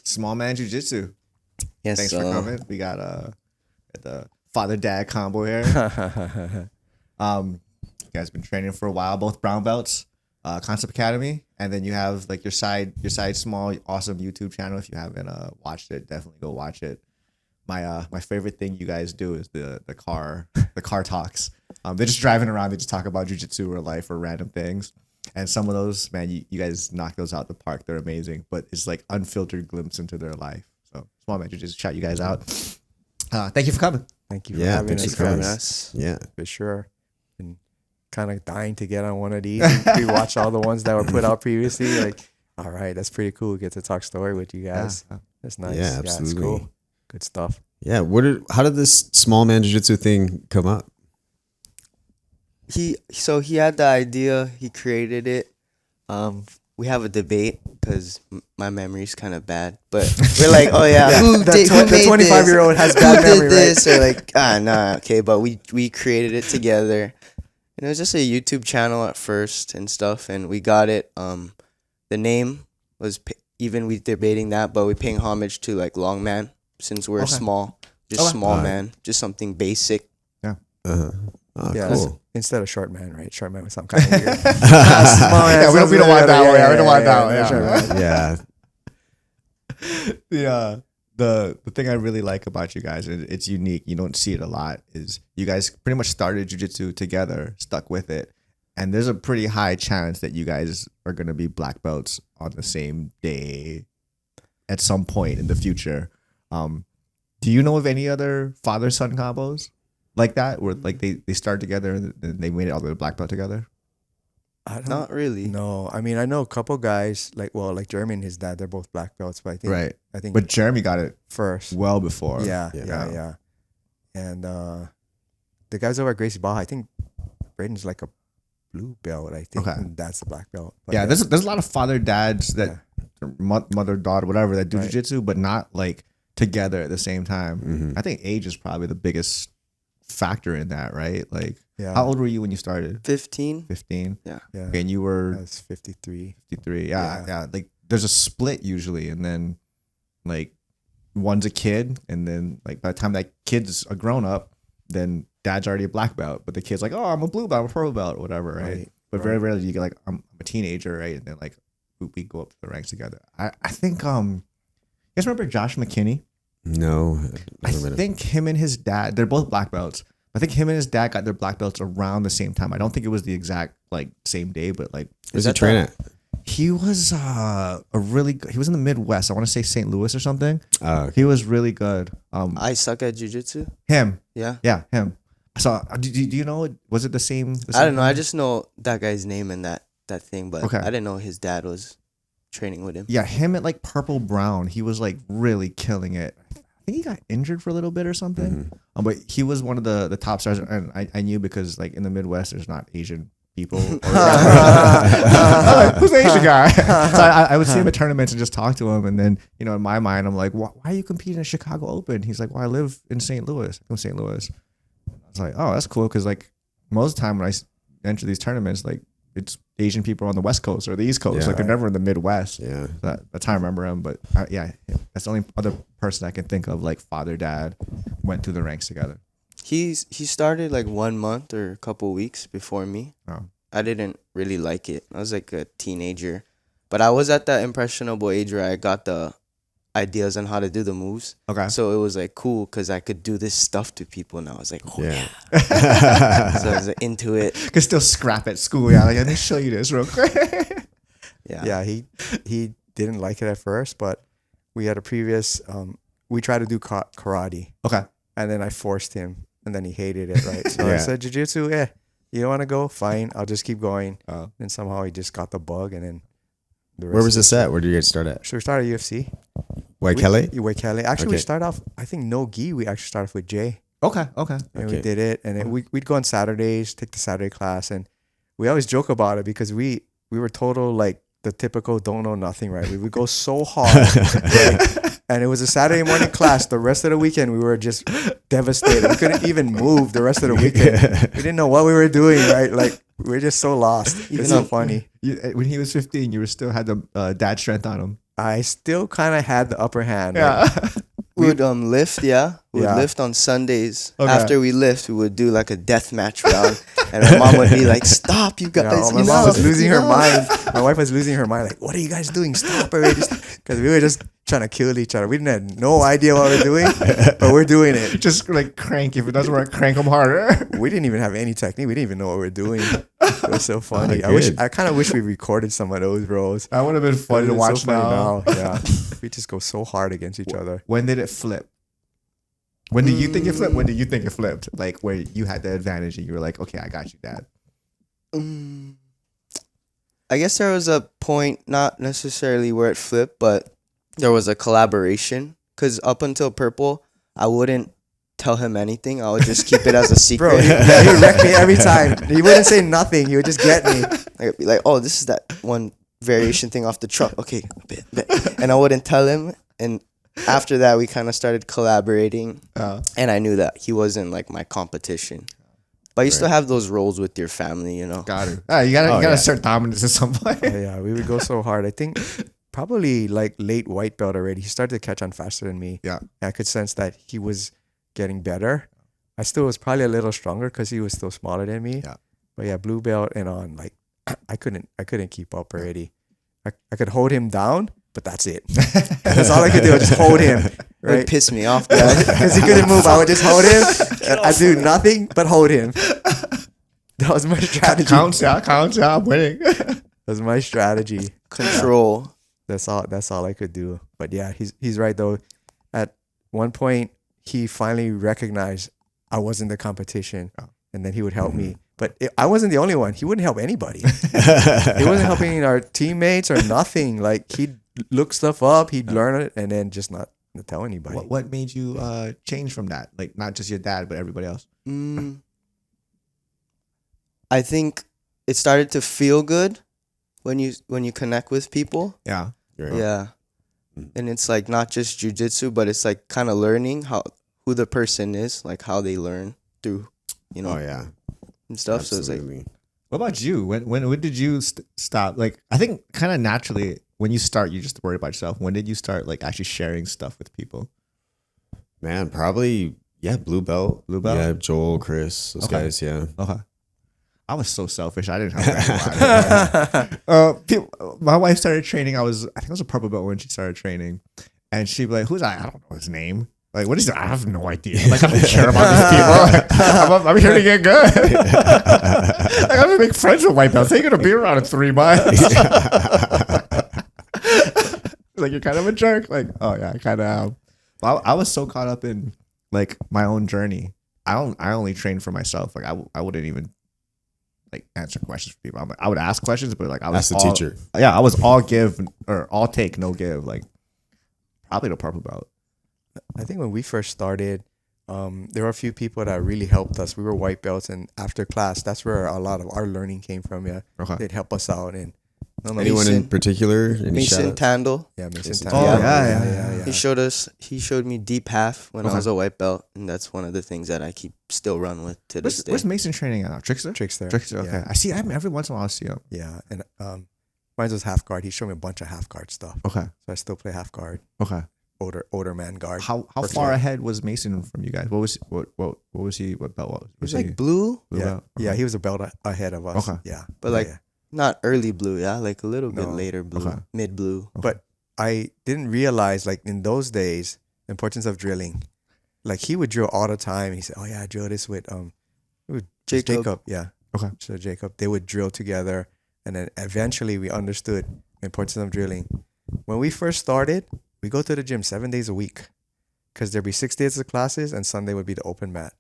Small Man JiuJitsu. Yes. Thanks for coming. We got the father-dad combo here. You guys been training for a while, both brown belts, Concept Academy, and then you have like your side small awesome YouTube channel. If you haven't watched it, definitely go watch it. My favorite thing you guys do is the car talks. They're just driving around. They just talk about jiu-jitsu or life or random things. And some of those, man, you guys knock those out the park. They're amazing. But it's like unfiltered glimpse into their life. So Small Man Jiu-Jitsu, shout you guys out. Thank you for coming. Thank you for having us. Yeah, for sure. And kind of dying to get on one of these. We watched all the ones that were put out previously. Like, all right, that's pretty cool. Get to talk story with you guys. Yeah. That's nice. Yeah, absolutely. It's cool. Good stuff. Yeah. How did this Small Man Jiu-Jitsu thing come up? He had the idea. He created it. We have a debate because my memory's kind of bad. But we're like, oh yeah, who made the 25-year-old has bad memory, this? Right? Or like, nah, okay. But we created it together. And it was just a YouTube channel at first and stuff. And we got it. The name was even we debating that, but we paying homage to like Long Man since we're small. Just Small Man. Just something basic. Yeah. Cool. Instead of Short Man, right? Short Man was some kind of weird. We don't want that way. We don't want that way. Yeah. The thing I really like about you guys, and it's unique, you don't see it a lot, is you guys pretty much started jiu-jitsu together, stuck with it, and there's a pretty high chance that you guys are going to be black belts on the same day at some point in the future. Do you know of any other father-son combos like that, where like they started together and they made it all the way to black belt together? Not really. No, I mean I know a couple guys like Jeremy and his dad. They're both black belts, but I think, but Jeremy got it first, well before. Yeah. And the guys over at Gracie Baja, I think Braden's like a blue belt. I think that's a black belt. But yeah, there's a lot of father dads that mother daughter whatever that do jiu-jitsu, but not like together at the same time. Mm-hmm. I think age is probably the biggest factor in that, right? Like, how old were you when you started? 15. 15. Yeah. Okay, and you were? I was 53. 53. Yeah. Like, there's a split usually, and then like one's a kid, and then like by the time that kid's a grown up, then dad's already a black belt, but the kid's like, oh, I'm a blue belt, I'm a purple belt, or whatever, right? But very rarely you get like, I'm a teenager, right? And then like we go up to the ranks together. I think you guys remember Josh McKinney? No. I think him and his dad, they're both black belts. I think him and his dad got their black belts around the same time. I don't think it was the exact like same day, but like where's he train at? He was he was in the Midwest. I want to say St. Louis or something. Oh, okay. He was really good. I suck at jiu-jitsu. Him. Yeah, him. So do you know, was it the same I don't know. I just know that guy's name and that thing, but I didn't know his dad was training with him. Yeah, him at like purple brown, he was like really killing it. I think he got injured for a little bit or something. Mm-hmm. But he was one of the top stars, and I knew because like in the Midwest there's not Asian people. Who's the Asian guy? So I would see him at tournaments and just talk to him, and then in my mind I'm like, why are you competing in Chicago Open? He's like, well, I live in St. Louis. I'm St. Louis. I was like, oh, that's cool, because like most of the time when I enter these tournaments, like it's Asian people on the West Coast or the East Coast. Like they're never in the Midwest. Yeah, that's how I remember him. But that's the only other person I can think of. Like father dad went through the ranks together. He started like 1 month or a couple weeks before me. Oh. I didn't really like it. I was like a teenager, but I was at that impressionable age where I got the ideas on how to do the moves. Okay. So it was like cool because I could do this stuff to people, and I was like, oh yeah. So I was like, into it. Could still scrap at school. Yeah, like let me show you this real quick. Yeah. He didn't like it at first, but we had a previous. We tried to do karate. Okay. And then I forced him, and then he hated it. Right. So I said, jiu-jitsu. Yeah. You don't want to go? Fine. I'll just keep going. And somehow he just got the bug, and then. Where was this at? Where did you guys start at? So we started at UFC. Waikele? Actually, we started off, I think, no gi. We actually started off with Jay. Okay. And we did it. And then we'd go on Saturdays, take the Saturday class. And we always joke about it because we were total, like, the typical don't know nothing, right? We would go so hard. Right? And it was a Saturday morning class. The rest of the weekend, we were just devastated. We couldn't even move the rest of the weekend. We didn't know what we were doing, right? Like, we were just so lost. It's so funny. When he was 15, you still had the dad strength on him. I still kind of had the upper hand. Yeah. We would lift, yeah. We would Yeah. lift on Sundays. Okay. After we lift, we would do like a death match round, and my mom would be like, "Stop, you Yeah, guys! my mom was losing her enough." mind. My wife was losing her mind. Like, what are you guys doing? Stop already! Because we were just trying to kill each other. We didn't have no idea what we're doing, but we're doing it. Just like crank. If it doesn't work, crank them harder. We didn't even have any technique. We didn't even know what we were doing. It was so funny. good. I kind of wish we recorded some of those, bros. That would have been fun to It's watch so funny now. Yeah, we just go so hard against each other. When did it flip? When did you think it flipped? When did you think it flipped? Like where you had the advantage and you were like, okay, I got you, Dad. I guess there was a point, not necessarily where it flipped, but there was a collaboration. Because up until purple, I wouldn't tell him anything. I would just keep it as a secret. Bro, he would wreck me every time. He wouldn't say nothing. He would just get me. I'd be like, "Oh, this is that one variation thing off the truck." Okay, and I wouldn't tell him. And after that, we kind of started collaborating, and I knew that he wasn't like my competition. But you still have those roles with your family, you know. Got it. You gotta assert dominance at some point. Yeah, we would go so hard. I think probably like late white belt already. He started to catch on faster than me. Yeah. I could sense that he was getting better. I still was probably a little stronger because he was still smaller than me. Yeah. But yeah, blue belt and on, like I couldn't keep up already. I could hold him down, but that's it. That's all I could do. I just hold him. It Right? would piss me off. Because he couldn't move. I would just hold him. I'd do nothing but hold him. That was my strategy. Counts, yeah, I'm winning. That was my strategy. Control. That's all I could do. But yeah, he's right though. At one point, he finally recognized I wasn't the competition, and then he would help me. But I wasn't the only one. He wouldn't help anybody. He wasn't helping our teammates or nothing. Like he'd look stuff up, he'd learn it, and then just not tell anybody. What made you change from that? Like not just your dad, but everybody else. I think it started to feel good when you connect with people. Yeah. Yeah. And it's like not just jujitsu, but it's like kind of learning who the person is, like how they learn through, you know, Oh yeah. and stuff. So it's like, Absolutely. What about you? When did you stop? Like I think kind of naturally when you start, you just worry about yourself. When did you start like actually sharing stuff with people? Man, probably blue belt. Blue belt? Yeah, Joel, Chris, those Okay. guys, yeah. Okay. I was so selfish. I didn't have that. My wife started training. I think it was a purple belt when she started training, and she'd be like, "Who's that? I don't know his name. Like, what is it? I have no idea. Like, I don't care about these people. I'm here to get good. Like, I'm gonna make friends with white belts. They're gonna be around in 3 months. Like, you're kind of a jerk. Like, oh yeah, I kind of am. I was so caught up in like my own journey. I only trained for myself. Like, I wouldn't even like answer questions for people. I would ask questions, but like I was That's the teacher. Yeah, I was all give or all take, no give. Like probably the purple belt. I think when we first started, there were a few people that really helped us. We were white belts, and after class, that's where a lot of our learning came from. Yeah, Okay. they'd help us out. And I don't know, Anyone in Mason- particular? Any Mason shout-outs? Tandle. yeah, Mason Mason Town. Oh, Yeah. yeah. He showed me deep half when I was a white belt, and that's one of the things that I keep still run with to this day. Where's Mason training at now? Trickster? Trickster. Trickster, okay. Yeah. I see him every once in a while. I see him. Yeah, and mine was half guard. He showed me a bunch of half guard stuff, Okay. so I still play half guard. Okay. Older man guard. How Works far well. ahead was Mason from you guys? What was he? What belt was He's he? like blue, Blue Yeah, belt? yeah, he was a belt ahead of us. Okay. Yeah, but Yeah, like yeah. not early blue, yeah, like a little bit No. later blue, Okay. mid blue. But I didn't realize, like in those days, the importance of drilling. Like he would drill all the time. He said, "Oh yeah, I drill this with Jacob. Yeah, Okay. So Jacob, they would drill together, and then eventually we understood the importance of drilling. When we first started, we go to the gym 7 days a week, because there'd be 6 days of classes, and Sunday would be the open mat.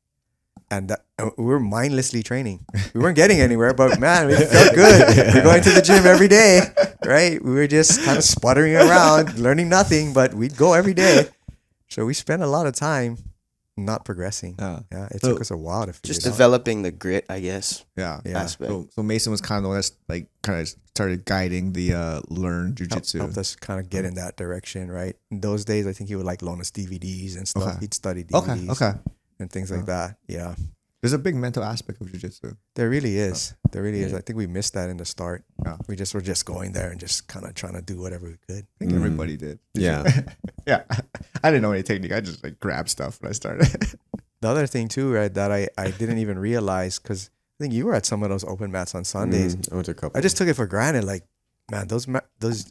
And we were mindlessly training. We weren't getting anywhere, but man, we felt good. We're going to the gym every day, right? We were just kind of sputtering around, learning nothing, but we'd go every day. So we spent a lot of time not progressing. Yeah, it took us a while to figure Just it out. developing the grit, I guess. Yeah. Yeah. Aspect. So Mason was kind of the one that's like kind of started guiding the learn jujitsu. Helped us kind of get in that direction, right? In those days, I think he would like loan us DVDs and stuff. Okay. He'd study Okay. DVDs Okay. and things like that. Yeah, There's a big mental aspect of jujitsu. there really is. There really is. I think we missed that in the start. Yeah. We just were just going there and just kind of trying to do whatever we could. I think everybody did. Yeah. Yeah. I didn't know any technique. I just like grabbed stuff when I started. The other thing too, right, that I didn't even realize, because I think you were at some of those open mats on Sundays. I went to a couple. I just took it for granted. Like, man, those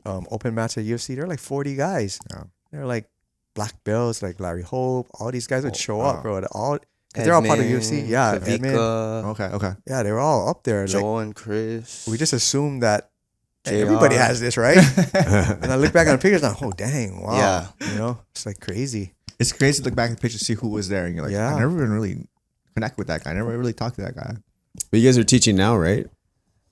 open mats at UFC, they're like 40 guys. Yeah. They're like black belts, like Larry Hope. All these guys would show up, bro. Cause they're all part of UFC. Yeah, Edmund. Okay. Yeah, they were all up there. Joel Like, and Chris. we just assumed that hey, JR. everybody has this, right? And I look back on the pictures, and I'm, oh dang, wow. Yeah. You know, it's like crazy. It's crazy to look back at the picture, see who was there, and you're like, Yeah. I never even really connect with that guy. I never really talked to that guy. But you guys are teaching now, right?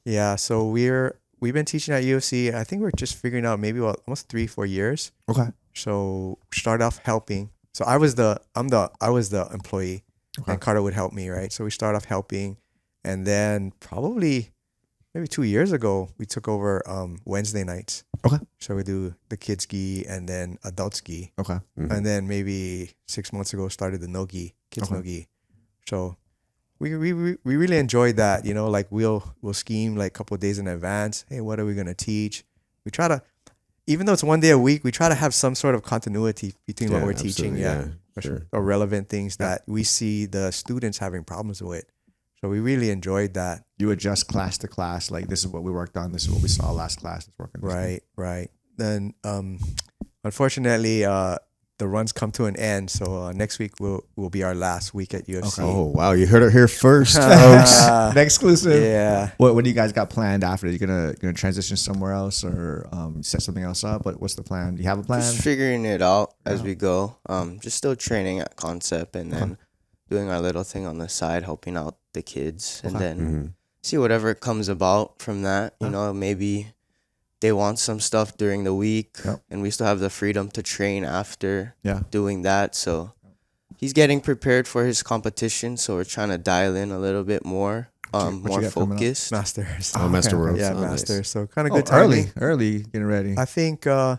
Yeah, so we've been teaching at UFC. I think we're just figuring out maybe almost 3-4 years. Okay. So start off helping. So I was the employee, Okay. and Carter would help me, right? So we start off helping, and then probably maybe 2 years ago we took over Wednesday nights. Okay. So we do the kids gi and then adult gi, Okay. and then maybe 6 months ago started the no gi, kids Okay. no gi. So we really enjoyed that. You know, like we'll scheme like a couple of days in advance. Hey, what are we gonna teach? We try to, even though it's one day a week, we try to have some sort of continuity between what we're teaching. absolutely, Yeah. sure. Or relevant things that we see the students having problems with. So we really enjoyed that. You adjust class to class. Like, this is what we worked on. This is what we saw last class. Let's work on this. Right. Then, unfortunately, the runs come to an end. So next week will be our last week at UFC. Oh wow, you heard it here first, folks. The exclusive. Yeah. What do you guys got planned after? Are you gonna transition somewhere else or set something else up? What's the plan? Do you have a plan? Just figuring it out as we go. Just still training at Concept and then doing our little thing on the side, helping out the kids, and then see whatever comes about from that. You know, maybe they want some stuff during the week, and we still have the freedom to train after doing that. So he's getting prepared for his competition, so we're trying to dial in a little bit more, what more you got coming up? focused. Masters. Oh, Master Worlds. Yeah, Oh, nice. Masters. So kind of good timing. early getting ready. I think I'm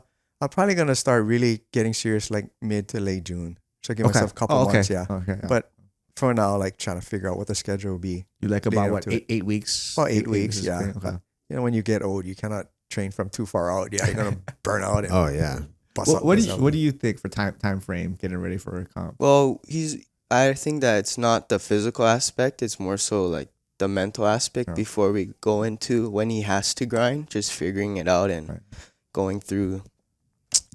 probably gonna start really getting serious like mid to late June. So give myself a couple months, yeah. Okay. But for now, like trying to figure out what the schedule will be. You like leading about up what, to it. 8 weeks? About 8 weeks, is yeah. the thing? Okay. You know, when you get old, you cannot train from too far out. Yeah, you're gonna burn out and Oh yeah. bust up. What do you think for time frame getting ready for a comp? Well, I think that it's not the physical aspect. It's more so like the mental aspect before we go into when he has to grind, just figuring it out and going through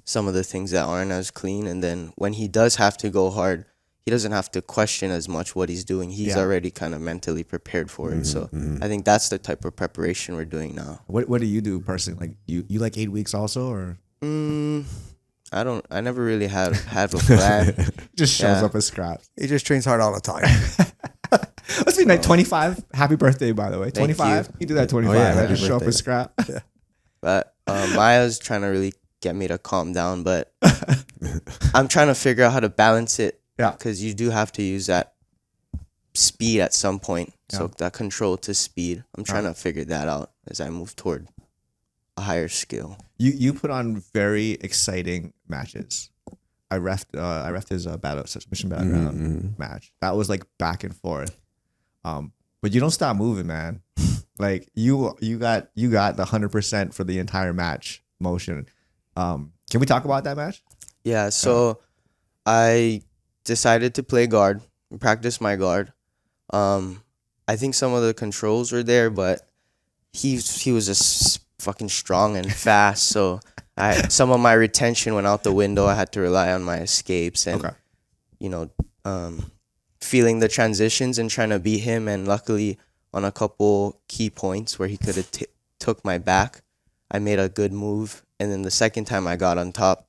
some of the things that aren't as clean. And then when he does have to go hard, he doesn't have to question as much what he's doing. He's already kind of mentally prepared for it. So I think that's the type of preparation we're doing now. What do you do personally? Like you like 8 weeks also, or I never really had a plan. just shows up as scraps? He just trains hard all the time. Let's be like 25. Happy birthday, by the way. Thank 25. You do that 25. yeah, I happy just show up birthday. as scrap. But Maya's trying to really get me to calm down, but I'm trying to figure out how to balance it. Yeah. Because you do have to use that speed at some point. So that control to speed. I'm trying to figure that out as I move toward a higher skill. You put on very exciting matches. I refed his submission battleground match. That was like back and forth. But you don't stop moving, man. Like you got the 100% for the entire match motion. Can we talk about that match? Yeah, so I decided to play guard, practice my guard. I think some of the controls were there, but he was just fucking strong and fast. So some of my retention went out the window. I had to rely on my escapes and feeling the transitions and trying to beat him. And luckily, on a couple key points where he could have took my back, I made a good move. And then the second time I got on top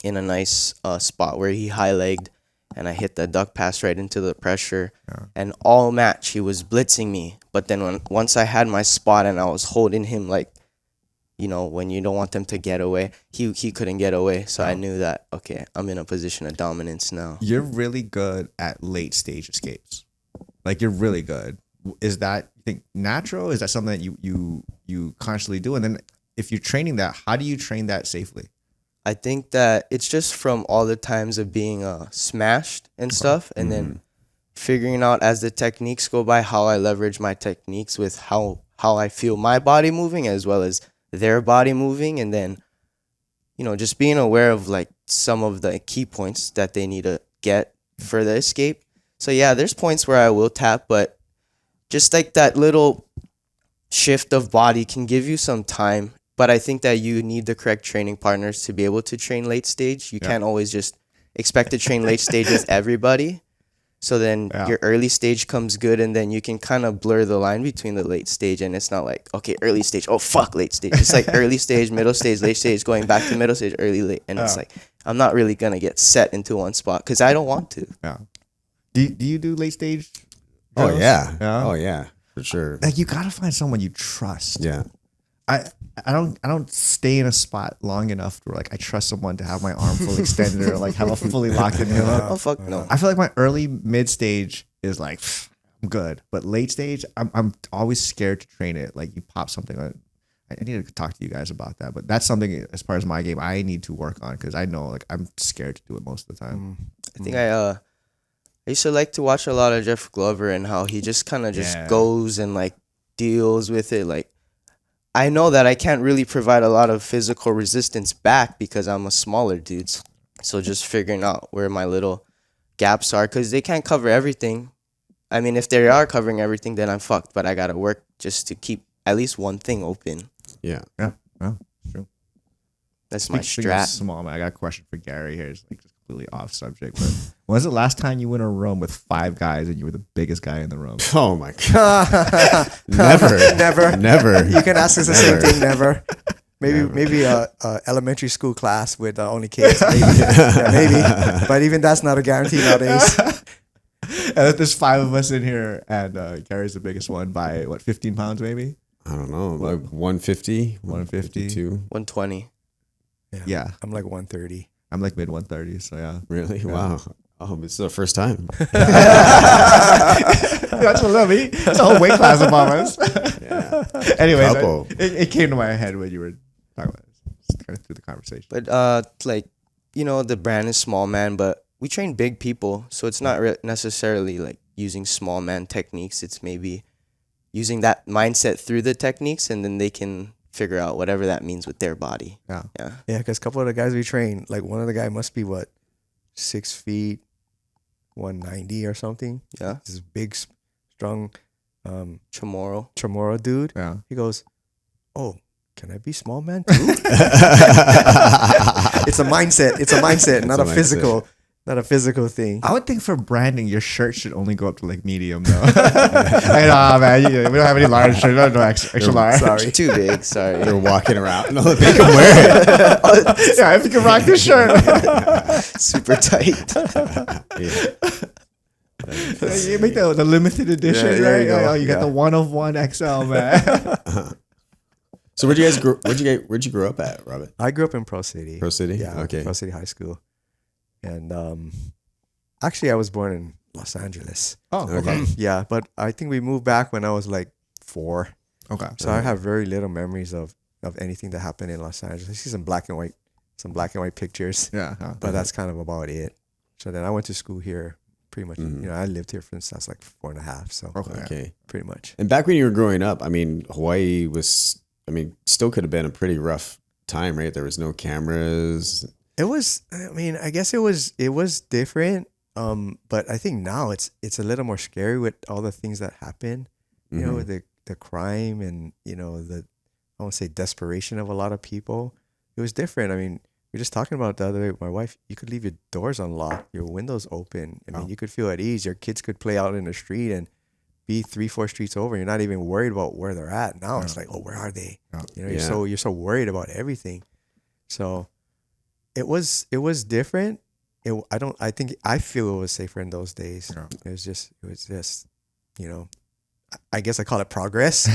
in a nice spot where he high-legged, and I hit the duck pass right into the pressure. And all match, he was blitzing me. But then once I had my spot and I was holding him like, when you don't want them to get away, he couldn't get away. So I knew that, okay, I'm in a position of dominance now. You're really good at late stage escapes. Like, you're really good. Is that, you think, natural? Is that something that you constantly do? And then if you're training that, how do you train that safely? I think that it's just from all the times of being smashed and stuff, and then figuring out as the techniques go by how I leverage my techniques with how how I feel my body moving as well as their body moving, and then just being aware of like some of the key points that they need to get for the escape. So yeah, there's points where I will tap, but just like that little shift of body can give you some time. But I think that you need the correct training partners to be able to train late stage. You can't always just expect to train late stage with everybody. So then your early stage comes good, and then you can kind of blur the line between the late stage, and it's not like, okay, early stage, oh fuck, late stage. It's like early stage, middle stage, late stage, going back to middle stage, early, late. And it's like, I'm not really going to get set into one spot because I don't want to. Yeah. Do you do late stage? Oh drills? yeah. Oh yeah, for sure. Like you gotta find someone you trust. Yeah. I don't stay in a spot long enough where like I trust someone to have my arm fully extended or like have a fully locked in. Oh fuck no. I feel like my early mid stage is like I'm good, but late stage I'm always scared to train it. Like you pop something on. I need to talk to you guys about that, but that's something as far as my game I need to work on because I know like I'm scared to do it most of the time. I think I used to like to watch a lot of Jeff Glover and how he just kind of just goes and like deals with it. Like I know that I can't really provide a lot of physical resistance back because I'm a smaller dude. So just figuring out where my little gaps are, because they can't cover everything. I mean, if they are covering everything, then I'm fucked. But I got to work just to keep at least one thing open. Yeah. Yeah. Well, true. That's my Speaking of strat. small man, I got a question for Gary here. It's like just completely off subject, but when was the last time you went in a room with 5 guys and you were the biggest guy in the room? Oh my god. Never. You can ask us the same thing. Never. Maybe a elementary school class with only kids. Maybe. Yeah, maybe. But even that's not a guarantee nowadays. And there's 5 of us in here, and Gary's the biggest one by what, 15 pounds maybe? I don't know, like 150, 150, 120. Yeah. I'm like 130. I'm like mid 130s, so yeah. Really? Wow. Oh, this is the first time. That's a little bit. It's a whole weight class above us. Yeah. Anyways, Couple. it came to my head when you were talking about this. Just kind of through the conversation. But like, the brand is Small Man, but we train big people, so it's not necessarily like using small man techniques. It's maybe using that mindset through the techniques, and then they can figure out whatever that means with their body. Yeah. Yeah, because a couple of the guys we train, like one of the guy must be 6 feet, 190 or something. Yeah. This big, strong Chamorro dude. Yeah. He goes, "Oh, can I be small man too?" It's a mindset, not a physical. Not a physical thing. I would think for branding, your shirt should only go up to like medium though. Like, man, we don't have any large shirts. No extra large. Sorry. Too big. Sorry. They're walking around. No, they can wear it. Yeah, if you can rock this shirt. Super tight. You make the limited edition, Yeah, there right? you go. Oh, you got the 1 of 1 XL, man. So where'd you grow up at, Robert? I grew up in Pro City. Pro City? Yeah. Okay. Pro City High School. And actually, I was born in Los Angeles. Oh, Okay. Yeah, but I think we moved back when I was like 4. Okay. So I have very little memories of anything that happened in Los Angeles. I see some black and white pictures, Yeah. but that's kind of about it. So then I went to school here pretty much. I lived here since I was like 4.5. So Okay. pretty much. And back when you were growing up, I mean, Hawaii still could have been a pretty rough time, right? There was no cameras. It was. I mean, I guess it was different. But I think now it's a little more scary with all the things that happen. You know, with the crime and the, I won't say desperation of a lot of people. It was different. I mean, we were just talking about it the other day with my wife. You could leave your doors unlocked, your windows open. I mean, you could feel at ease. Your kids could play out in the street and be 3-4 streets over. You're not even worried about where they're at. Now it's like, oh, where are they? You're so worried about everything. So it was different. I feel it was safer in those days. It was just I guess I call it progress.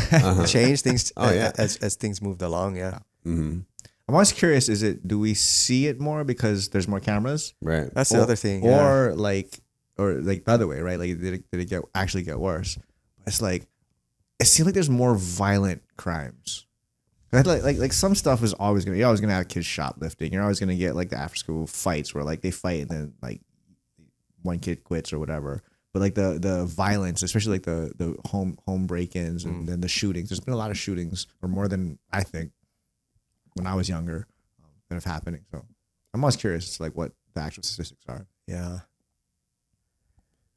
Change things as things moved along. Yeah. Mm-hmm. I'm always curious, do we see it more because there's more cameras? Right. That's the other thing. Or like the other way, right? Like did it actually get worse? It's like it seems like there's more violent crimes. Like some stuff is you're always gonna have kids shoplifting. You're always gonna get like the after school fights where like they fight and then like one kid quits or whatever. but like the violence, especially like the home break-ins and then the shootings. There's been a lot of shootings, or more than I think when I was younger, that have happening. So I'm always curious as to like what the actual statistics are. Yeah.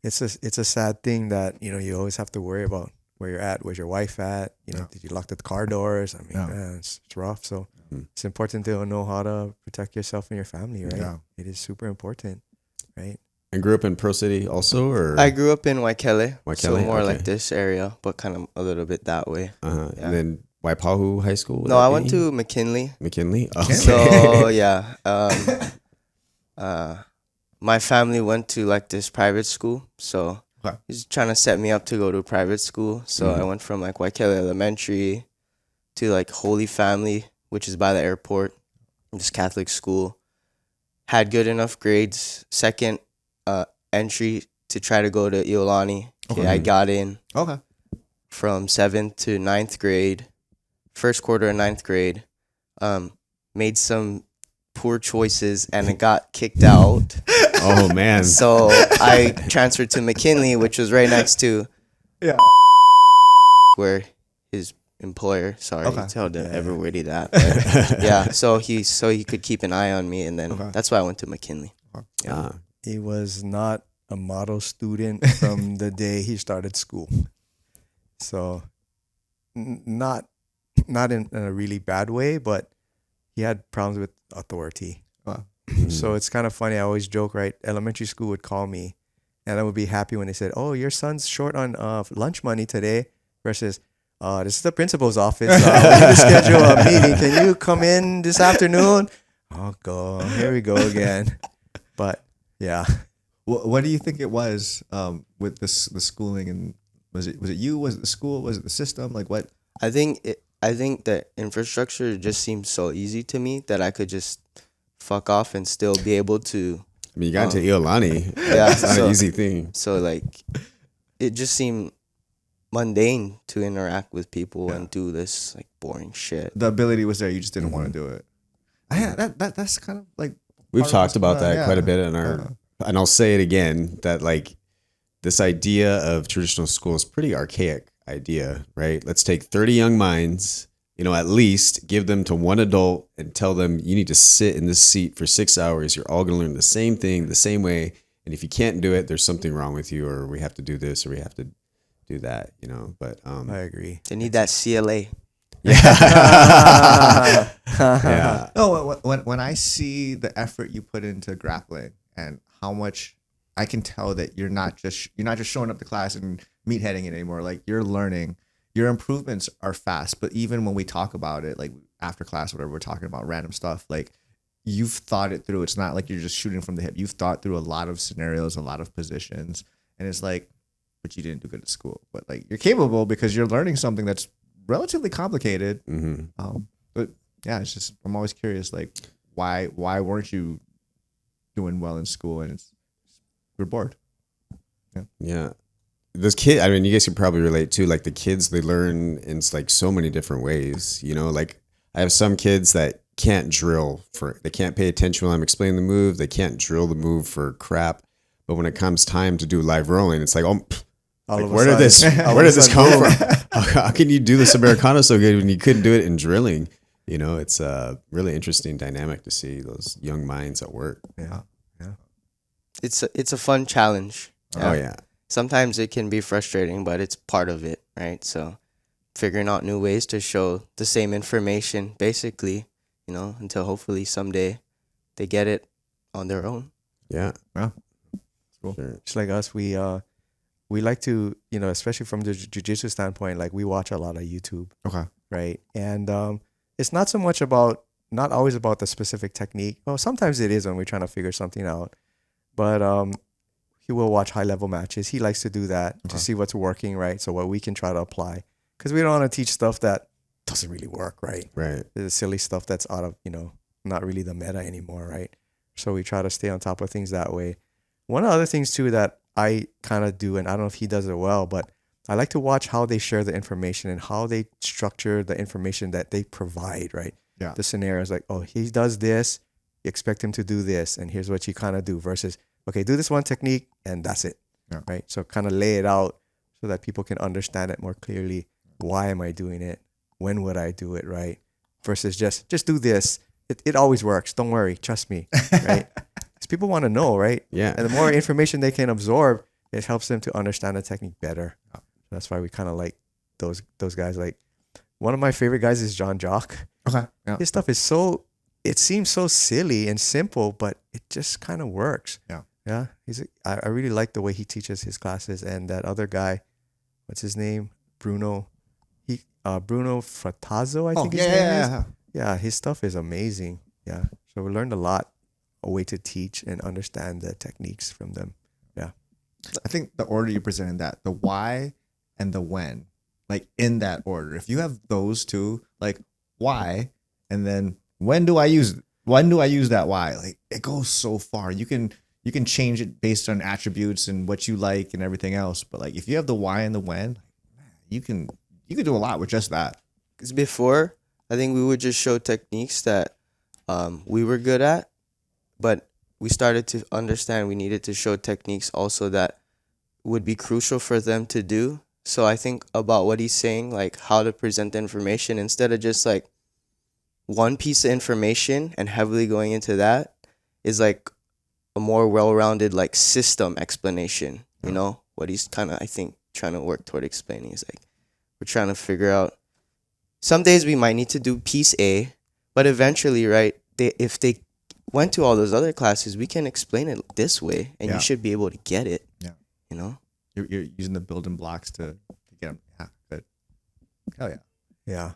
It's a sad thing that, you know, you always have to worry about where you're at. Where's your wife at? You know, did you lock the car doors? I mean, man, it's rough. So it's important to know how to protect yourself and your family, right? Yeah. It is super important, right? And grew up in Pro City also, or I grew up in Waikele, so Waikele? more Okay. like this area, but kind of a little bit that way. Yeah. Yeah. And then Waipahu High School. would No, that I be? went to McKinley. McKinley. Oh, So yeah, my family went to like this private school, so Okay. he's trying to set me up to go to private school. So I went from like Waikele Elementary to like Holy Family, which is by the airport, this Catholic school. Had good enough grades. Second entry to try to go to Iolani. Okay, I got in Okay. from 7th to 9th grade. First quarter of 9th grade. Made some poor choices and it got kicked out. Oh man. So I transferred to McKinley, which was right next to where his employer, sorry, Okay. told everybody that. But yeah, so he could keep an eye on me, and then that's why I went to McKinley. He was not a model student from the day he started school. So not in a really bad way, but he had problems with authority. Wow. So it's kind of funny. I always joke, right? Elementary school would call me and I would be happy when they said, "Oh, your son's short on lunch money today," versus, "This is the principal's office. We need to schedule a meeting. Can you come in this afternoon?" Oh, here we go again. But yeah. What do you think it was with the schooling, and was it you? Was it the school? Was it the system? Like what? I think the infrastructure just seemed so easy to me that I could just fuck off and still be able to. I mean, you got to Iolani. Yeah, It's not so- an easy thing. So like, it just seemed mundane to interact with people and do this like boring shit. The ability was there. You just didn't want to do it. That's kind of like We've part of talked what's about going on, that quite a bit in our, and I'll say it again, that like this idea of traditional school is pretty archaic idea, right? Let's take 30 young minds, at least give them to one adult and tell them you need to sit in this seat for 6 hours. You're all going to learn the same thing the same way. And if you can't do it, there's something wrong with you, or we have to do this, or we have to do that, but I agree. They need that CLA. yeah. No, when I see the effort you put into grappling and how much I can tell that you're not just showing up to class and meatheading it anymore. Like you're learning, your improvements are fast. But even when we talk about it, like after class, whatever, we're talking about random stuff, like you've thought it through. It's not like you're just shooting from the hip. You've thought through a lot of scenarios, a lot of positions, and it's like, but you didn't do good at school. But like you're capable because you're learning something that's relatively complicated. But yeah, it's just, I'm always curious, like why weren't you doing well in school? And we're bored. Yeah. Those kids, I mean, you guys can probably relate too. Like the kids, they learn in like so many different ways, like I have some kids that can't drill they can't pay attention while I'm explaining the move. They can't drill the move for crap. But when it comes time to do live rolling, it's like, where did this come from? How can you do this Americano so good when you couldn't do it in drilling? It's a really interesting dynamic to see those young minds at work. Yeah. It's a fun challenge. Oh yeah. Sometimes it can be frustrating, but it's part of it, right? So figuring out new ways to show the same information, basically, until hopefully someday they get it on their own. Yeah. Yeah. Cool. Sure. Just like us, we like to, especially from the jiu-jitsu standpoint, like we watch a lot of YouTube, Okay. right? And it's not always about the specific technique. Well, sometimes it is when we're trying to figure something out. But he will watch high-level matches. He likes to do that to see what's working, right? So what we can try to apply. Because we don't want to teach stuff that doesn't really work, right? Right. The silly stuff that's out of, not really the meta anymore, right? So we try to stay on top of things that way. One of the other things, too, that I kind of do, and I don't know if he does it well, but I like to watch how they share the information and how they structure the information that they provide, right? Yeah. The scenarios like, oh, he does this, you expect him to do this, and here's what you kind of do versus, okay, do this one technique, and that's it. Yeah. right? So kind of lay it out so that people can understand it more clearly. Why am I doing it? When would I do it, right? Versus just do this. It always works. Don't worry. Trust me, right? Because people want to know, right? Yeah. And the more information they can absorb, it helps them to understand the technique better. So that's why we kind of like those guys. Like one of my favorite guys is John Jock. Okay. Yeah. His stuff is it seems so silly and simple, but it just kind of works. Yeah. Yeah. I really like the way he teaches his classes. And that other guy, what's his name? Bruno Fratazzo, I think his name is. Yeah, his stuff is amazing. Yeah. So we learned a lot, a way to teach and understand the techniques from them. Yeah. I think the order you presented that, the why and the when, like in that order. If you have those two, like why, and then when do I use that why? Like it goes so far. You can change it based on attributes and what you like and everything else. But like if you have the why and the when, man, you can do a lot with just that. Because before, I think we would just show techniques that we were good at, but we started to understand we needed to show techniques also that would be crucial for them to do. So I think about what he's saying, like how to present the information instead of just like one piece of information and heavily going into that is like a more well-rounded like system explanation. You know, what he's kind of, I think, trying to work toward explaining is like we're trying to figure out some days we might need to do piece A, but eventually, right, if they went to all those other classes, we can explain it this way and you should be able to get it. Yeah. You know? You're using the building blocks to get them. Yeah, good. Hell yeah. Yeah.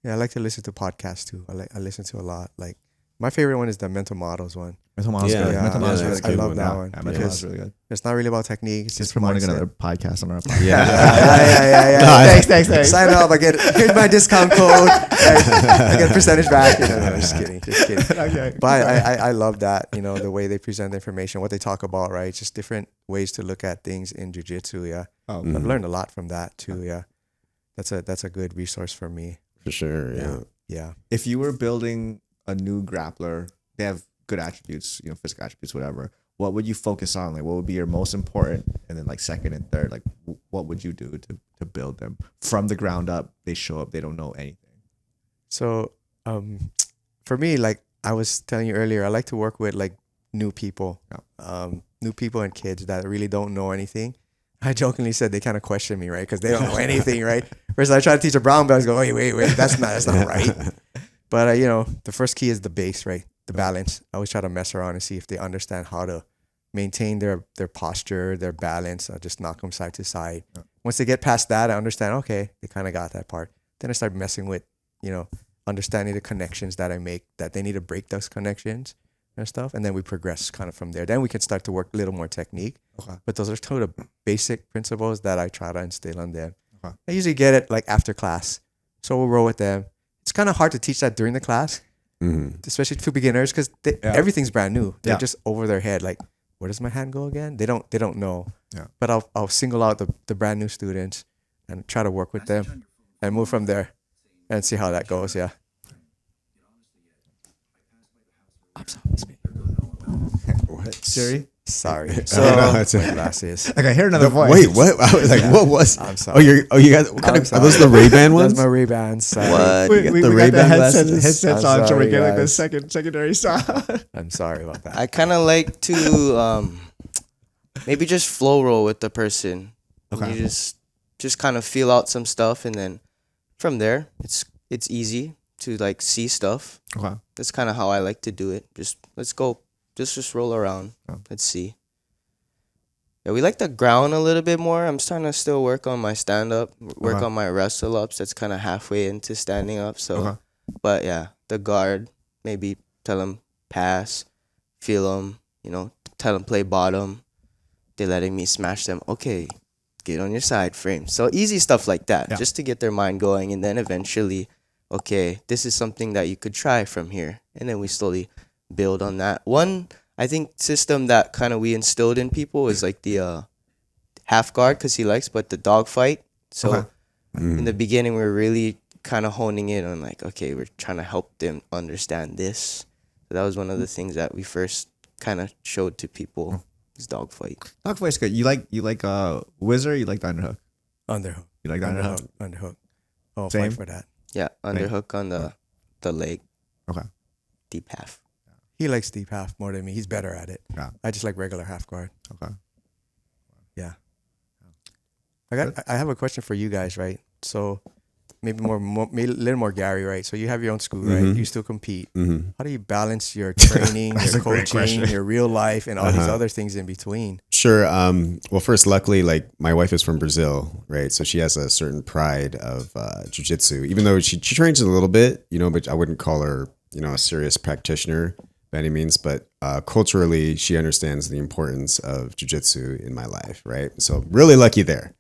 Yeah, I like to listen to podcasts too. I listen to a lot. Like my favorite one is the mental models one. Mental models Yeah, good. yeah, Mental models yeah, really I good. love that one Yeah, mental because models really good. it's not really about technique. It's Just just promoting mindset. another podcast on our podcast. Yeah. No, Thanks. Sign up. Here's my discount code. I get a percentage back. No, just kidding. Okay. But I love that, the way they present the information, what they talk about, right? Just different ways to look at things in jiu-jitsu, yeah. Oh, I've learned a lot from that too, yeah. That's a good resource for me. For sure. Yeah. Yeah. if you were building a new grappler, they have good attributes, physical attributes, whatever. What would you focus on? Like, what would be your most important? And then like second and third, like what would you do to build them from the ground up? They show up, they don't know anything. So for me, like I was telling you earlier, I like to work with like new people and kids that really don't know anything. I jokingly said they kind of question me, right? Because they don't know anything, right? Whereas I try to teach a brown belt, I go, wait, that's not right. But the first key is the base, right? The balance. I always try to mess around and see if they understand how to maintain their posture, their balance. I just knock them side to side. Once they get past that, I understand, okay, they kind of got that part. Then I start messing with, understanding the connections that I make, that they need to break those connections and stuff. And then we progress kind of from there. Then we can start to work a little more technique. Okay. But those are two of the basic principles that I try to instill on them. Okay. I usually get it like after class. So we'll roll with them. It's kind of hard to teach that during the class, especially to beginners, because everything's brand new. They're just over their head. Like, where does my hand go again? They don't know. Yeah. But I'll single out the brand new students and try to work with them and move from there and see how that goes. Yeah. I'm sorry. What? Siri? Sorry. So my glasses. Okay, I hear another voice. Wait, what? I was like, what was? I'm sorry. You guys. What kind of? Are those the Ray-Ban ones? That's my Ray-Bans. Sorry. What? We got got the the Ray-Ban glasses? headsets I'm on, so we sorry, get like the guys. secondary sound. I'm sorry about that. I kind of like to maybe just flow roll with the person. Okay. You just kind of feel out some stuff, and then from there, it's easy to like see stuff. Okay. That's kind of how I like to do it. Let's go. Just roll around. Oh. Let's see. Yeah, we like the ground a little bit more. I'm starting to still work on my stand up, work Okay. on my wrestle ups. That's kind of halfway into standing up. So, Okay. but yeah, the guard, maybe tell them pass, feel them, tell them play bottom. They're letting me smash them. Okay, get on your side frame. So easy stuff like that, Yeah. just to get their mind going. And then eventually, okay, this is something that you could try from here. And then we slowly build on that. One, I think, system that kind of we instilled in people is like the half guard, because he likes, but the dog fight. So Okay. in the beginning, we were really kind of honing in on like, okay, we're trying to help them understand this. So that was one of the things that we first kind of showed to people. It's dogfight. Dogfight's good. You like Wizard? You like the underhook? Underhook. You like the underhook? Underhook. Oh, Same? fight for that. Yeah, underhook on the leg, Okay. deep half. He likes deep half more than me. He's better at it. Yeah. I just like regular half guard. Okay. Yeah. I have a question for you guys, right? So maybe maybe a little more Gary, right? So you have your own school, right? You still compete. How do you balance your training, That's your a great coaching, question. your real life, and all these other things in between? Sure. Well, first, luckily, like my wife is from Brazil, right? So she has a certain pride of jiu-jitsu, even though she trains a little bit, you know, but I wouldn't call her, you know, a serious practitioner by any means. But culturally, she understands the importance of jiu-jitsu in my life, right? So really lucky there.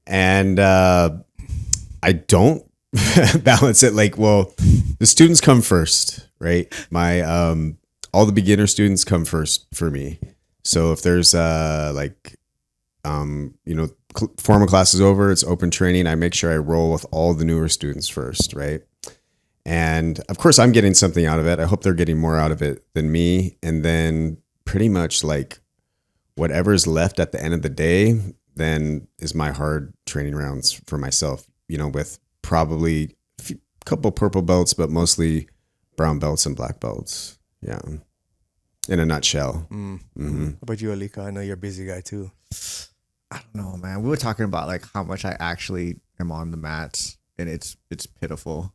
And I don't balance it like, well, the students come first, right? My all the beginner students come first for me. So if there's formal class is over, it's open training, I make sure I roll with all the newer students first, right? And of course, I'm getting something out of it. I hope they're getting more out of it than me. And then pretty much like whatever's left at the end of the day, then is my hard training rounds for myself, you know, with probably a couple purple belts, but mostly brown belts and black belts. Yeah. In a nutshell. How about you, Alika? I know you're a busy guy too. I don't know, man. We were talking about like how much I actually am on the mats, and it's pitiful.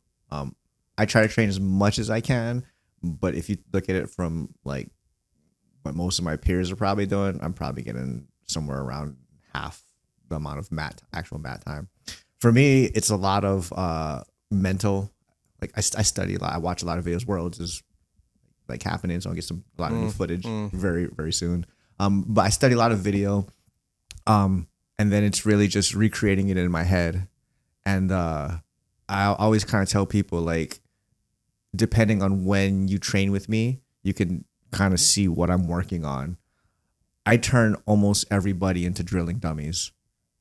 I try to train as much as I can, but if you look at it from like what most of my peers are probably doing, I'm probably getting somewhere around half the amount of actual mat time. For me, it's a lot of mental. Like I study a lot. I watch a lot of videos. Worlds is like happening, so I'll get a lot of new footage very, very soon. But I study a lot of video, and then it's really just recreating it in my head. And I always kind of tell people, like, depending on when you train with me, you can kind of see what I'm working on. I turn almost everybody into drilling dummies.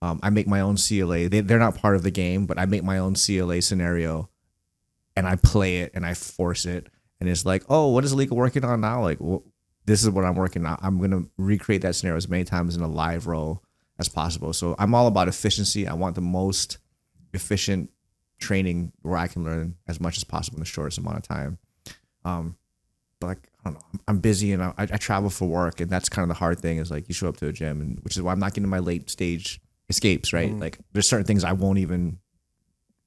I make my own CLA. They're not part of the game, but I make my own CLA scenario, and I play it and I force it. And it's like, oh, what is Alika working on now? Like, well, this is what I'm working on. I'm going to recreate that scenario as many times in a live row as possible. So I'm all about efficiency. I want the most efficient training where I can learn as much as possible in the shortest amount of time. But like, I don't know, I'm busy and I travel for work, and that's kind of the hard thing is like you show up to a gym, and which is why I'm not getting my late stage escapes, right? Like there's certain things I won't even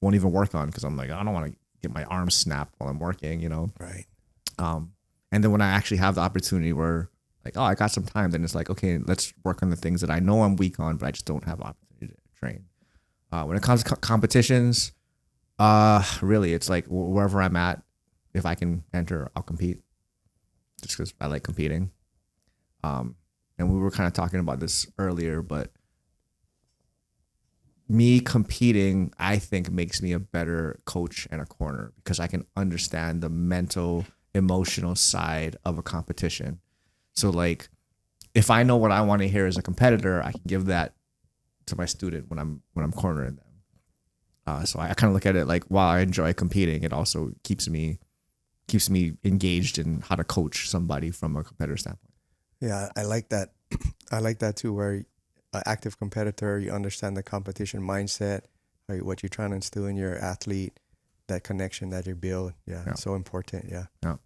work on because I'm like, I don't want to get my arms snapped while I'm working, you know? Right. And then when I actually have the opportunity where like, oh, I got some time, then it's like, okay, let's work on the things that I know I'm weak on, but I just don't have opportunity to train. When it comes to competitions, really, it's like wherever I'm at, if I can enter, I'll compete. Just because I like competing. And we were kind of talking about this earlier, but me competing, I think, makes me a better coach and a corner because I can understand the mental, emotional side of a competition. So like, if I know what I want to hear as a competitor, I can give that to my student when I'm cornering them. So I kind of look at it like, while I enjoy competing, it also keeps me engaged in how to coach somebody from a competitor standpoint. Yeah, I like that. I like that too, where an active competitor, you understand the competition mindset, what you're trying to instill in your athlete, that connection that you build. Yeah, it's so important. Yeah. I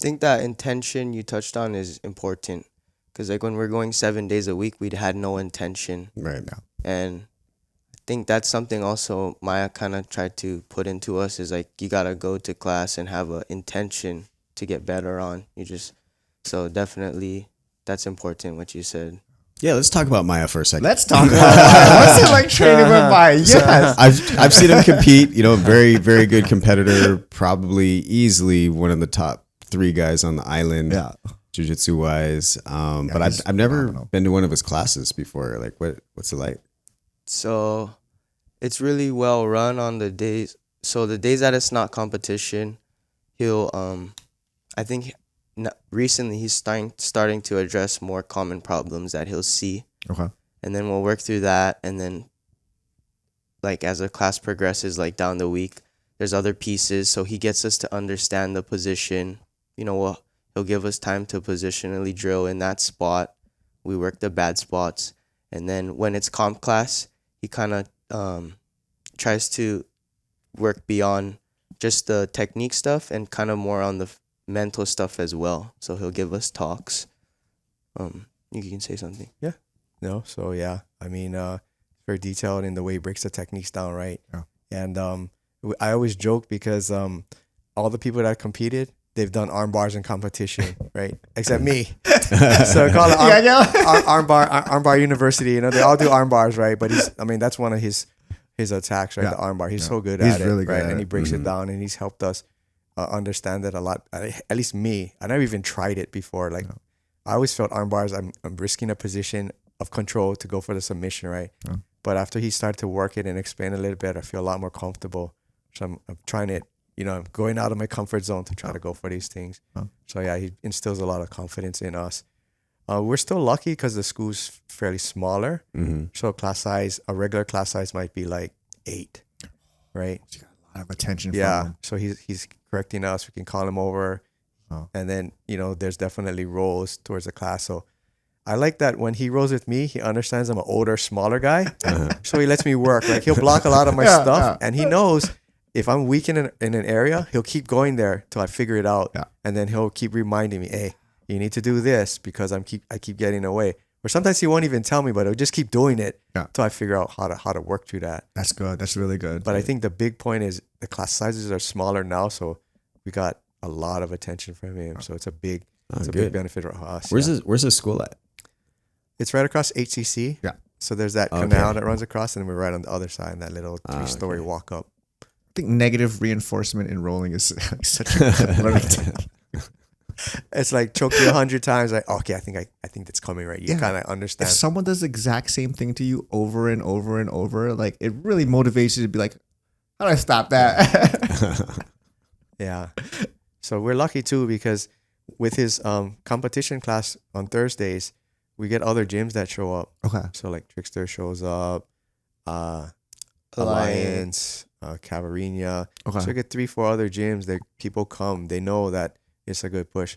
think that intention you touched on is important because like when we're going 7 days a week, we'd had no intention. Right now. And I think that's something also Maya kind of tried to put into us is like, you got to go to class and have an intention to get better on. So definitely that's important what you said. Yeah, let's talk about Maya for a second. Let's talk about Maya. What's it like training with Maya? Yes. I've seen him compete, you know, very, very good competitor, probably easily one of the top 3 guys on the island, jiu-jitsu wise. But I've never been to one of his classes before. Like what's it like? So it's really well run on the days. So the days that it's not competition, he'll, I think recently he's starting to address more common problems that he'll see. Okay. And then we'll work through that. And then like as the class progresses, like down the week, there's other pieces. So he gets us to understand the position. You know, he'll give us time to positionally drill in that spot We work the bad spots. And then when it's comp class, he kind of tries to work beyond just the technique stuff and kind of more on the mental stuff as well. So he'll give us talks. You can say something. No, so yeah, I mean, very detailed in the way he breaks the techniques down, right? Yeah. And I always joke because all the people that competed, they've done arm bars in competition, right? Except me. So I call it arm bar university. You know, they all do arm bars, right? But that's one of his attacks, right? Yeah. The arm bar. He's so good He's at it, really good right? at And he it. breaks it down, and he's helped us understand it a lot. At least me. I never even tried it before. Like, I always felt arm bars, I'm risking a position of control to go for the submission, right? Yeah. But after he started to work it and explain a little bit, I feel a lot more comfortable. So I'm trying it, I'm going out of my comfort zone to try to go for these things. So yeah, he instills a lot of confidence in us. We're still lucky because the school's fairly smaller. So a regular class size might be like 8, right? You got a lot of attention from Yeah. him. So he's correcting us. We can call him over. And then, there's definitely roles towards the class. So I like that when he rolls with me, he understands I'm an older, smaller guy. So he lets me work. Like, he'll block a lot of my stuff. And he knows if I'm weak in an area, he'll keep going there till I figure it out. Yeah. And then he'll keep reminding me, hey, you need to do this because I keep getting away. Or sometimes he won't even tell me, but he'll just keep doing it till I figure out how to work through that. That's good. That's really good. But I think the big point is the class sizes are smaller now, so we got a lot of attention from him. So it's a big big benefit for us. Where's his school at? It's right across HCC. Yeah. So there's that canal that runs across, and we're right on the other side, that little 3-story walk up. I think negative reinforcement in rolling is like such a learning technique. It's like choke you 100 times. Like, okay, I think that's coming, right? You kind of understand. If someone does the exact same thing to you over and over and over, like, it really motivates you to be like, how do I stop that? Yeah. So we're lucky too, because with his competition class on Thursdays, we get other gyms that show up. Okay. So like Trickster shows up, Alliance, Cavarinia. Okay. So we get 3-4 other gyms that people come. They know that it's a good push.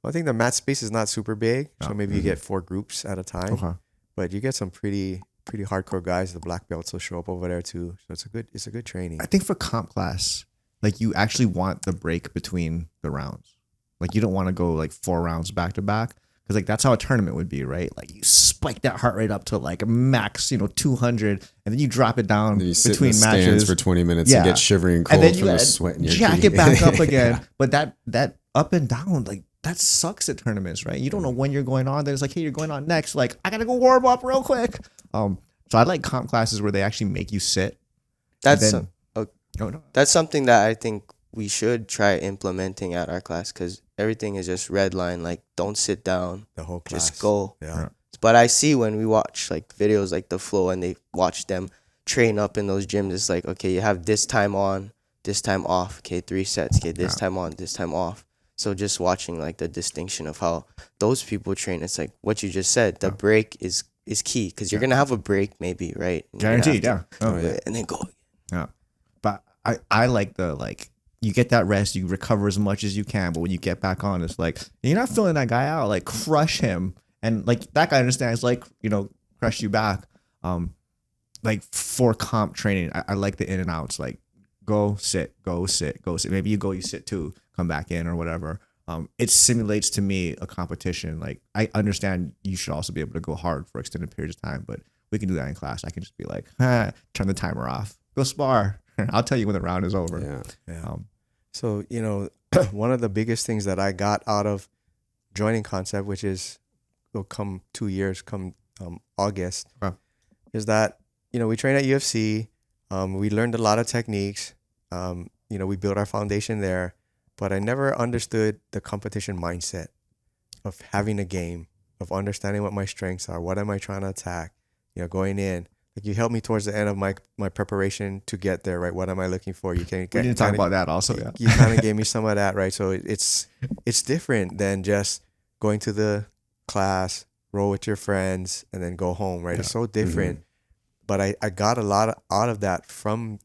I think the mat space is not super big, so maybe you get 4 groups at a time. Okay. But you get some pretty hardcore guys. The black belts will show up over there too. So it's a good training. I think for comp class, like, you actually want the break between the rounds. Like, you don't want to go like 4 rounds back to back, because like that's how a tournament would be, right? Like, you spike that heart rate up to like a max, 200, and then you drop it down And you sit between in the stands matches for 20 minutes and get shivering cold and then from you the gotta sweat in your jack gi. it back up again. Yeah. But that up and down, like, that sucks at tournaments, right? You don't know when you're going on. There's like, hey, you're going on next. Like, I gotta go warm up real quick. So I like comp classes where they actually make you sit. That's Then- No. that's something that I think we should try implementing at our class, because everything is just red line. Like, don't sit down, The whole class. just go. Yeah. But I see when we watch like videos like the flow and they watch them train up in those gyms, it's like, okay, you have this time on, this time off. Okay, 3 sets. Okay, this time on, this time off. So just watching like the distinction of how those people train, it's like what you just said. The break is key, because you're gonna have a break maybe, right? And you're gonna Guaranteed, have to yeah. do it and then go. Yeah. But I like the, like, you get that rest, you recover as much as you can, but when you get back on, it's like, you're not feeling that guy out, like, crush him. And like, that guy understands, like, crush you back. Like, for comp training, I like the in and outs, like, go sit, go sit, go sit. Maybe you sit too, come back in or whatever. It simulates to me a competition. Like, I understand you should also be able to go hard for extended periods of time, but we can do that in class. I can just be like, turn the timer off, go spar. I'll tell you when the round is over. Yeah. So, one of the biggest things that I got out of joining Concept, which is will come 2 years, come August, is that, we train at UFC. We learned a lot of techniques. We built our foundation there, but I never understood the competition mindset of having a game, of understanding what my strengths are. What am I trying to attack? Going in. Like, you helped me towards the end of my preparation to get there, right? What am I looking for? You can We need to talk about that also. Yeah. You kind of gave me some of that, right? So it's different than just going to the class, roll with your friends, and then go home, right? It's so different. But I got a lot out of that from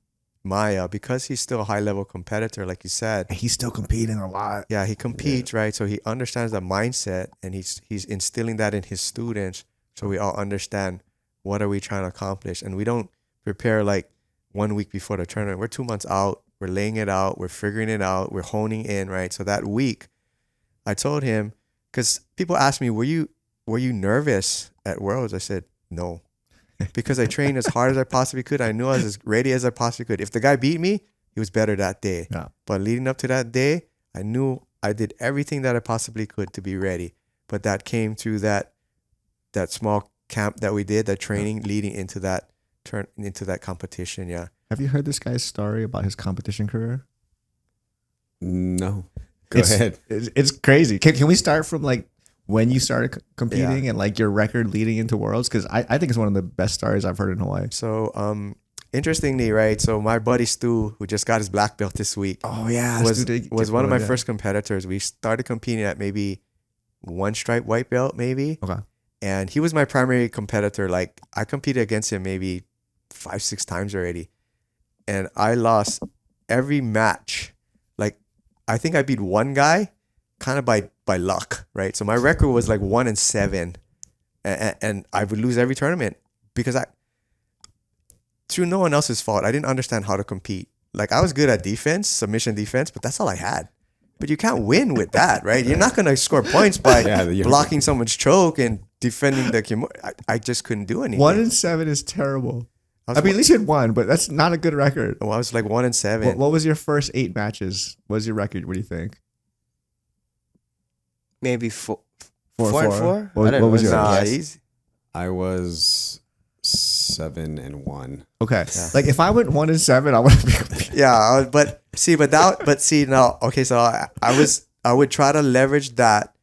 Maya, because he's still a high level competitor, like you said. He's still competing a lot. Yeah, he competes, right? So he understands the mindset, and he's instilling that in his students. So we all understand what are we trying to accomplish, and we don't prepare like 1 week before the tournament. We're 2 months out. We're laying it out. We're figuring it out. We're honing in, right? So that week, I told him, because people ask me, were you nervous at Worlds? I said no, because I trained as hard as I possibly could. I knew I was as ready as I possibly could. If the guy beat me, he was better that day. Yeah. But leading up to that day, I knew I did everything that I possibly could to be ready. But that came through that small camp that we did, that training leading into that competition. Yeah. Have you heard this guy's story about his competition career? No. Go ahead. It's crazy. Can we start from like when you started competing and like your record leading into Worlds? Because I think it's one of the best stories I've heard in Hawaii. So interestingly, right? So my buddy Stu, who just got his black belt this week, Oh yeah, was one of my first competitors. We started competing at maybe 1 stripe white belt, maybe. Okay. And he was my primary competitor. Like I competed against him maybe 5-6 times already. And I lost every match. Like I think I beat one guy kind of by luck, right? So my record was like 1-7. And I would lose every tournament because through no one else's fault, I didn't understand how to compete. Like I was good at defense, submission defense, but that's all I had. But you can't win with that, right? You're not going to score points by blocking someone's choke and defending the kimura. I just couldn't do anything. 1-7 is terrible. I mean, at least you had one, but that's not a good record. Well, I was like 1-7. What was your first 8 matches? What was your record? What do you think? Maybe 4 4-4? and 4. What was your Nice. I was 7-1. Okay. Yeah. Like if I went 1-7, I would have been. Yeah, but now, okay, so I would try to leverage that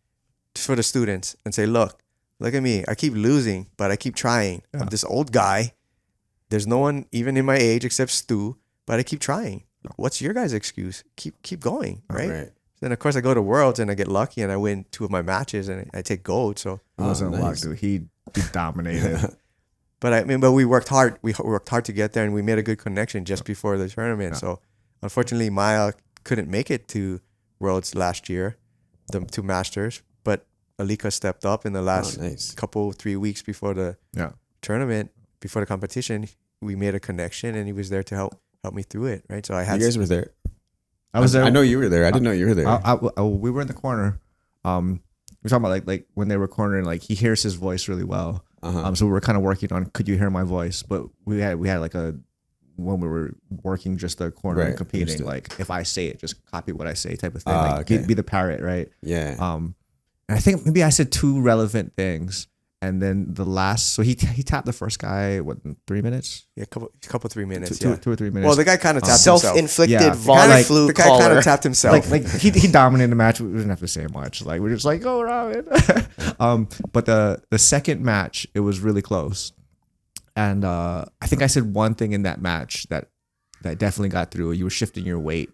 for the students and say, look at me. I keep losing, but I keep trying. Yeah. I'm this old guy. There's no one even in my age except Stu, but I keep trying. What's your guys' excuse? Keep going, right? Then of course I go to Worlds and I get lucky and I win 2 of my matches and I take gold. So It wasn't luck, dude. He dominated. But we worked hard. We worked hard to get there, and we made a good connection just before the tournament. Yeah. So, unfortunately, Maya couldn't make it to Worlds last year, the 2 Masters. But Alika stepped up in the last 3 weeks before the tournament, before the competition. We made a connection, and he was there to help me through it. Right. So I had. You guys were there. I was there. I know you were there. I didn't know you were there. We were in the corner. We're talking about like when they were cornering, like he hears his voice really well. So we were kind of working on, could you hear my voice? But we had like when we were working just the corner and competing, like if I say it, just copy what I say type of thing. Like be the parrot, right? Yeah. And I think maybe I said 2 relevant things. And then the last, so he tapped the first guy, what, in 3 minutes? Yeah, couple 3 minutes. 2 or 3 minutes. Well, the guy kind of tapped himself. Self-inflicted von flu The guy kind of tapped himself. Like he dominated the match. We didn't have to say much. Like we're just like, go Robin. But the second match, it was really close. And I think I said one thing in that match that definitely got through. You were shifting your weight,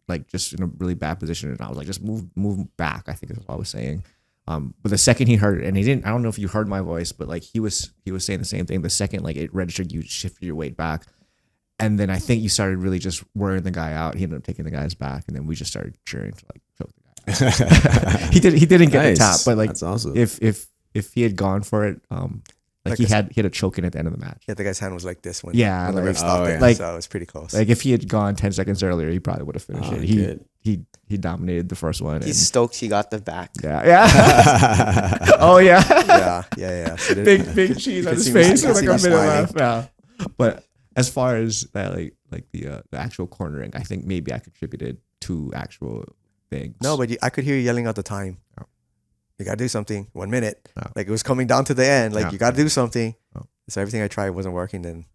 like just in a really bad position. And I was like, just move back, I think is what I was saying. But the second he heard it, and he didn't, I don't know if you heard my voice, but like he was saying the same thing. The second like it registered, you shifted your weight back. And then I think you started really just wearing the guy out. He ended up taking the guy's back, and then we just started cheering to like choke the guy out. He didn't get the tap, but like that's awesome. If he had gone for it, like he had a choke in at the end of the match. Yeah, the guy's hand was like this when the ref stopped it. Like, so it was pretty close. Like if he had gone 10 seconds earlier, he probably would have finished it. He dominated the first one. He's stoked he got the back. Yeah. Oh yeah. Yeah. So big cheese on his face. Like a minute left. Yeah. But as far as that, like the actual cornering, I think maybe I contributed to actual things. No, but I could hear you yelling out the time. Oh. You gotta do something. 1 minute. Oh. Like it was coming down to the end. Like you gotta do something. Oh. So everything I tried wasn't working. Then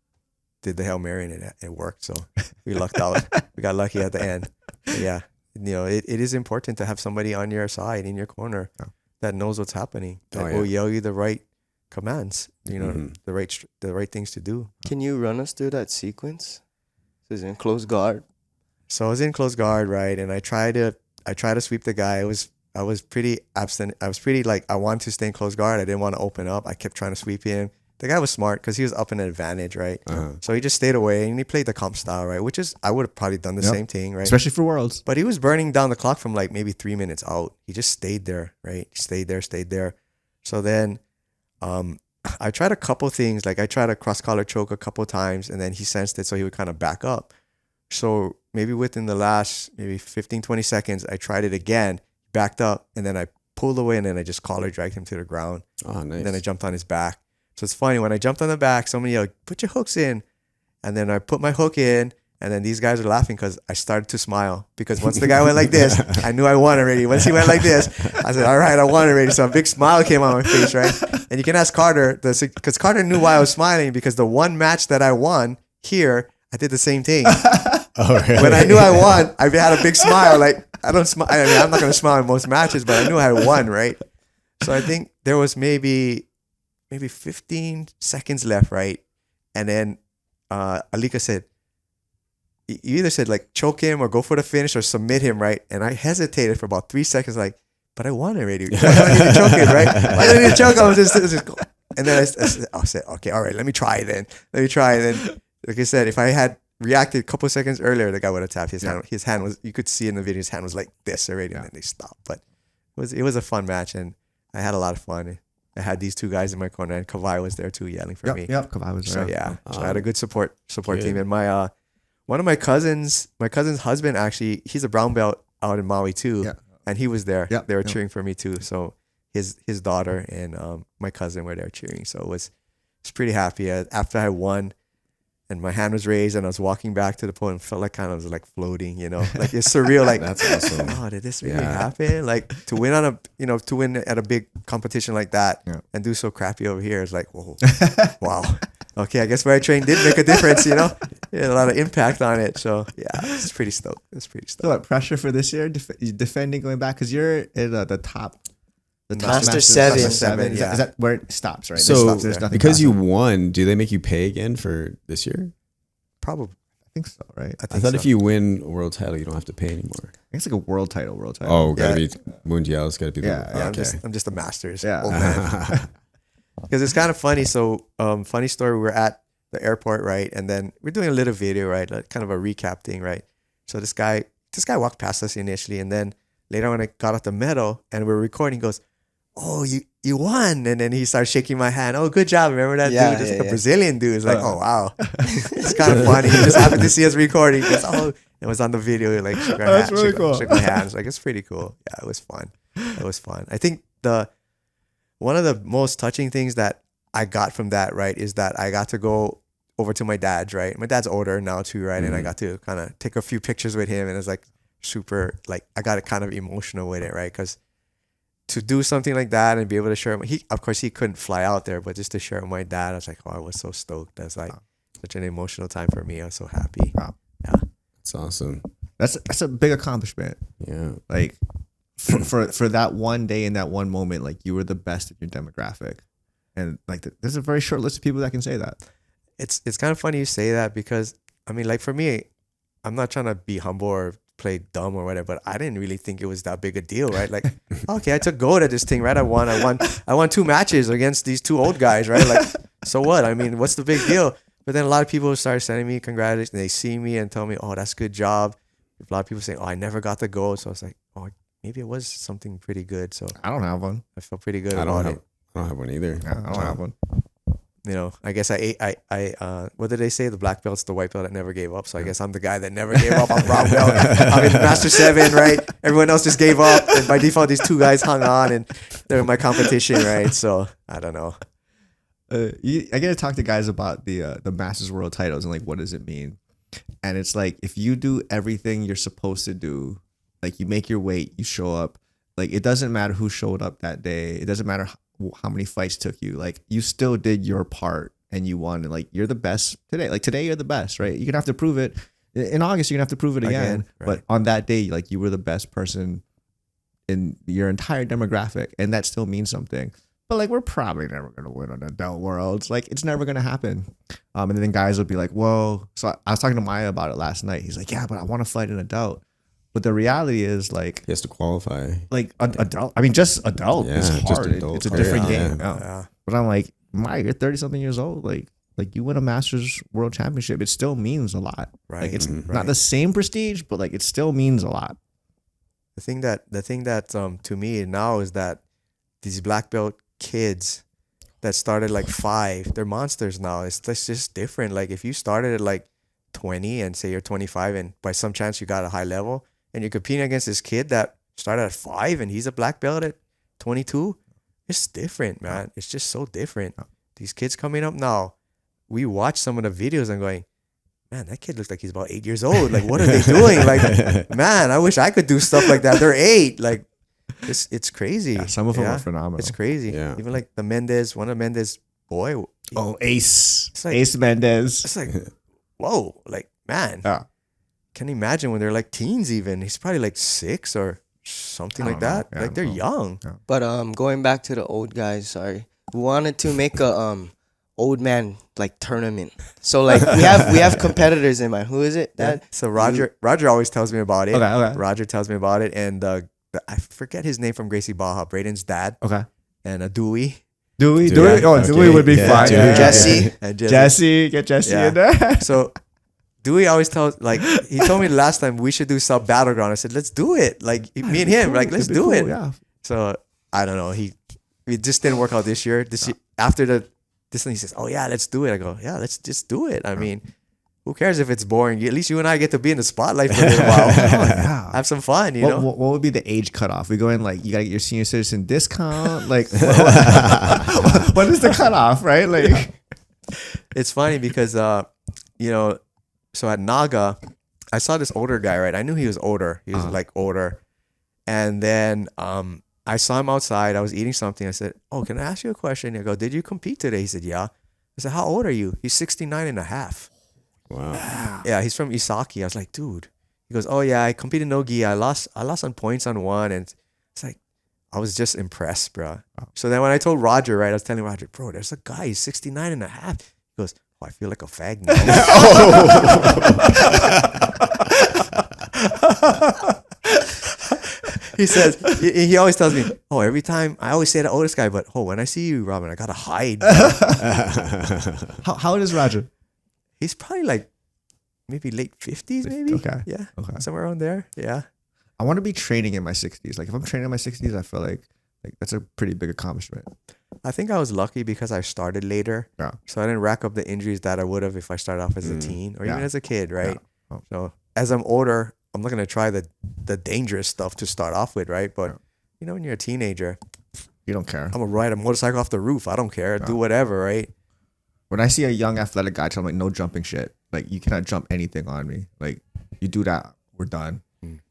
did the Hail Mary and it worked. So we lucked out. We got lucky at the end. But yeah. It is important to have somebody on your side, in your corner, that knows what's happening, that will yell you the right commands, the right things to do. Can you run us through that sequence? So it's in close guard. So I was in close guard, right, and I tried to sweep the guy. I was pretty abstinent. I was pretty like I wanted to stay in close guard. I didn't want to open up. I kept trying to sweep him. the guy was smart because he was up in an advantage, right? Uh-huh. So he just stayed away and he played the comp style, right? Which is, I would have probably done the Yep. same thing, right? Especially for Worlds. But he was burning down the clock from like maybe 3 minutes out. He just stayed there, right? Stayed there. So then I tried a couple things. Like I tried a cross collar choke a couple times and then he sensed it. So he would kind of back up. So maybe within the last maybe 15, 20 seconds, I tried it again, backed up, and then I pulled away and then I just collar dragged him to the ground. Oh, nice. And then I jumped on his back. So it's funny, when I jumped on the back, somebody yelled, put your hooks in. And then I put my hook in, and then these guys were laughing because I started to smile. Because once the guy went like this, I knew I won already. Once he went like this, I said, all right, I won already. So a big smile came on my face, right? And you can ask Carter, because Carter knew why I was smiling, because the one match that I won here, I did the same thing. Oh, really? When I knew I won, I had a big smile. Like, I don't smile. I mean, I'm not going to smile in most matches, but I knew I won, right? So I think there was maybe 15 seconds left, right? And then Alika said, you either said like choke him or go for the finish or submit him, right? And I hesitated for about 3 seconds, like, but I won already. Why do I need to choke him, right? Why do I need to choke him? Just go. And then I said, okay, all right, let me try then. And then, like I said, if I had reacted a couple seconds earlier, the guy would have tapped his hand. His hand was, you could see in the video, his hand was like this already, and then they stopped. But it was a fun match, and I had a lot of fun. I had these two guys in my corner, and Kawhi was there too, yelling for me. Yep, Kawhi was So there. yeah, so I had a good support good. team. And my one of my cousin's husband, actually, he's a brown belt out in Maui too, Yeah. and he was there. Yep, They were yep. cheering for me too. So his daughter and my cousin were there cheering. So it was pretty happy. After I won, and my hand was raised, and I was walking back to the podium, felt like kind of was like floating, like it's surreal. Like, That's awesome. oh, did this really Yeah. happen? Like to win at a big competition like that and do so crappy over here is like, whoa, wow. Okay, I guess where I trained did make a difference, It had a lot of impact on it. So yeah, it's pretty stoked. So what, pressure for this year, defending, going back, because you're in the top. The top Master seven. Master seven. Yeah. Is that where it stops, right? So There's nothing because past you it. won, do they make you pay again for this year? Probably. I think so, right? I I think thought so. if you win a world title, you don't have to pay anymore. I think it's like a world title. Oh, gotta Yeah. be Mundial's gotta be the Yeah, Yeah, okay. I'm just a Masters. Yeah. old man. Because it's kind of funny. So, funny story. We were at the airport, right? And then we're doing a little video, right? Like kind of a recap thing, right? So this guy walked past us initially, and then later when I got out the medal and we were recording, he goes, "Oh, you won!" And then he started shaking my hand. "Oh, good job! Remember that Yeah, dude? Just yeah, like a yeah. Brazilian dude." It's like, "Oh, wow!" It's kind of funny. He just happened to see us recording. He goes, "Oh," it was on the video. Like, shook our That's hand, really cool. shook my hands. Like, it's pretty cool. Yeah, it was fun. It was fun. I think one of the most touching things that I got from that, right, is that I got to go over to my dad's, right? My dad's older now too, right? And I got to kind of take a few pictures with him, and it's like super, like, I got kind of emotional with it, right? Because to do something like that and be able to share it, of course he couldn't fly out there, but just to share it with my dad, I was like, oh, I was so stoked. That's like such an emotional time for me. I was so happy. Wow. Yeah. It's awesome. That's a big accomplishment. Yeah. Like for that one day and that one moment, like you were the best in your demographic, and like there's a very short list of people that can say that. It's kind of funny you say that, because I mean, like, for me, I'm not trying to be humble or play dumb or whatever, but I didn't really think it was that big a deal, right? Like, okay, I took gold at this thing, right? I won 2 matches against these 2 old guys, right? Like, so what? I mean, what's the big deal? But then a lot of people started sending me congratulations. They see me and tell me, "Oh, that's a good job." A lot of people saying, "Oh, I never got the gold." So I was like, "Oh, maybe it was something pretty good." So I don't have one. I felt pretty good I about don't it. have one either. I don't have one. I guess what did they say? The black belt's the white belt that never gave up. So I guess I'm the guy that never gave up. I'm brown belt. I'm in Master 7, right? Everyone else just gave up. And by default, these 2 guys hung on and they're my competition, right? So I don't know. I get to talk to guys about the Masters World titles and like, what does it mean? And it's like, if you do everything you're supposed to do, like you make your weight, you show up, like it doesn't matter who showed up that day. It doesn't matter how many fights took you. Like you still did your part and you won. And like, you're the best today. Like today, you're the best, right? You're gonna have to prove it. In August, you're gonna have to prove it again. Right. But on that day, like you were the best person in your entire demographic, and that still means something. But like, we're probably never gonna win on adult worlds. Like, it's never gonna happen. And then guys will be like, "Whoa!" So I was talking to Maya about it last night. He's like, "Yeah, but I want to fight an adult." But the reality is, like, He has to qualify. adult. I mean, just adult Yeah, is just hard. adult. It's a Oh, different yeah. game. Yeah. But I'm like, Mike, you're 30 something years old. Like you win a Masters World Championship, it still means a lot. Right. Like it's Right. not the same prestige, but like it still means a lot. The thing that to me now is that these black belt kids that started like 5, they're monsters now. It's just different. Like if you started at like 20 and say you're 25 and by some chance you got a high level and you're competing against this kid that started at 5 and he's a black belt at 22, it's different, man. It's just so different. These kids coming up now, we watch some of the videos and going, man, that kid looks like he's about 8 years old. Like, what are they doing? Like, man, I wish I could do stuff like that. They're 8. Like, it's crazy. Yeah, some of them are phenomenal. It's crazy. Yeah. Even like the Mendez, one of Mendez boy. Oh, Ace. It's like- Ace Mendez. It's like, whoa, like, man. Yeah. Can you imagine when they're like teens even? He's probably like 6 or something I like don't know. that. Yeah, like, they're I don't young. But going back to the old guys, sorry. We wanted to make a old man like tournament. So like we have competitors in mind. Who is it? Yeah. That So Roger always tells me about it. Okay. Roger tells me about it. And I forget his name from Gracie Baja, Braden's dad. Okay. And Dewey. Dewey. Dewey. Oh, Okay. Dewey would be Yeah, fine. Dewey. Yeah. Jesse. And Jesse. Get Jesse Yeah. in there. So Dewey always tells, like, he told me the last time we should do sub battleground. I said, let's do it. Like, me and him, like, let's It'd be do cool, it. Yeah. So I don't know. It just didn't work out this year. After this one, he says, oh yeah, let's do it. I go, yeah, let's just do it. I mean, who cares if it's boring? At least you and I get to be in the spotlight for a little while. Yeah. Have some fun, you know? What would be the age cutoff? We go in like you gotta get your senior citizen discount. Like, what is the cutoff? Right? Like, It's funny because so at Naga, I saw this older guy, right? I knew he was older. He was like older. And then I saw him outside. I was eating something. I said, oh, can I ask you a question? I go, did you compete today? He said, yeah. I said, how old are you? He's 69 and a half. Wow. Yeah, he's from Isaki. I was like, dude. He goes, oh yeah, I competed no gi. I lost on points on one. And it's like, I was just impressed, bro. So then when I told Roger, right, I was telling Roger, bro, there's a guy, he's 69 and a half. He goes, oh, I feel like a fag now. He says, he always tells me, oh, every time, I always say the oldest guy, but when I see you, Robin, I gotta hide. how old is Roger? He's probably like maybe late 50s, maybe. Okay. Yeah. Okay. Somewhere around there. Yeah. I want to be training in my 60s. Like if I'm training in my 60s, I feel like that's a pretty big accomplishment. I think I was lucky because I started later. Yeah. So I didn't rack up the injuries that I would have if I started off as a teen or even Yeah. as a kid, right? Yeah. Oh. So as I'm older, I'm not gonna try the dangerous stuff to start off with, right? But when you're a teenager, You don't care. I'm gonna ride a motorcycle off the roof. I don't care. Do whatever, right? When I see a young athletic guy, tell him like no jumping shit. Like you cannot jump anything on me. Like you do that, we're done.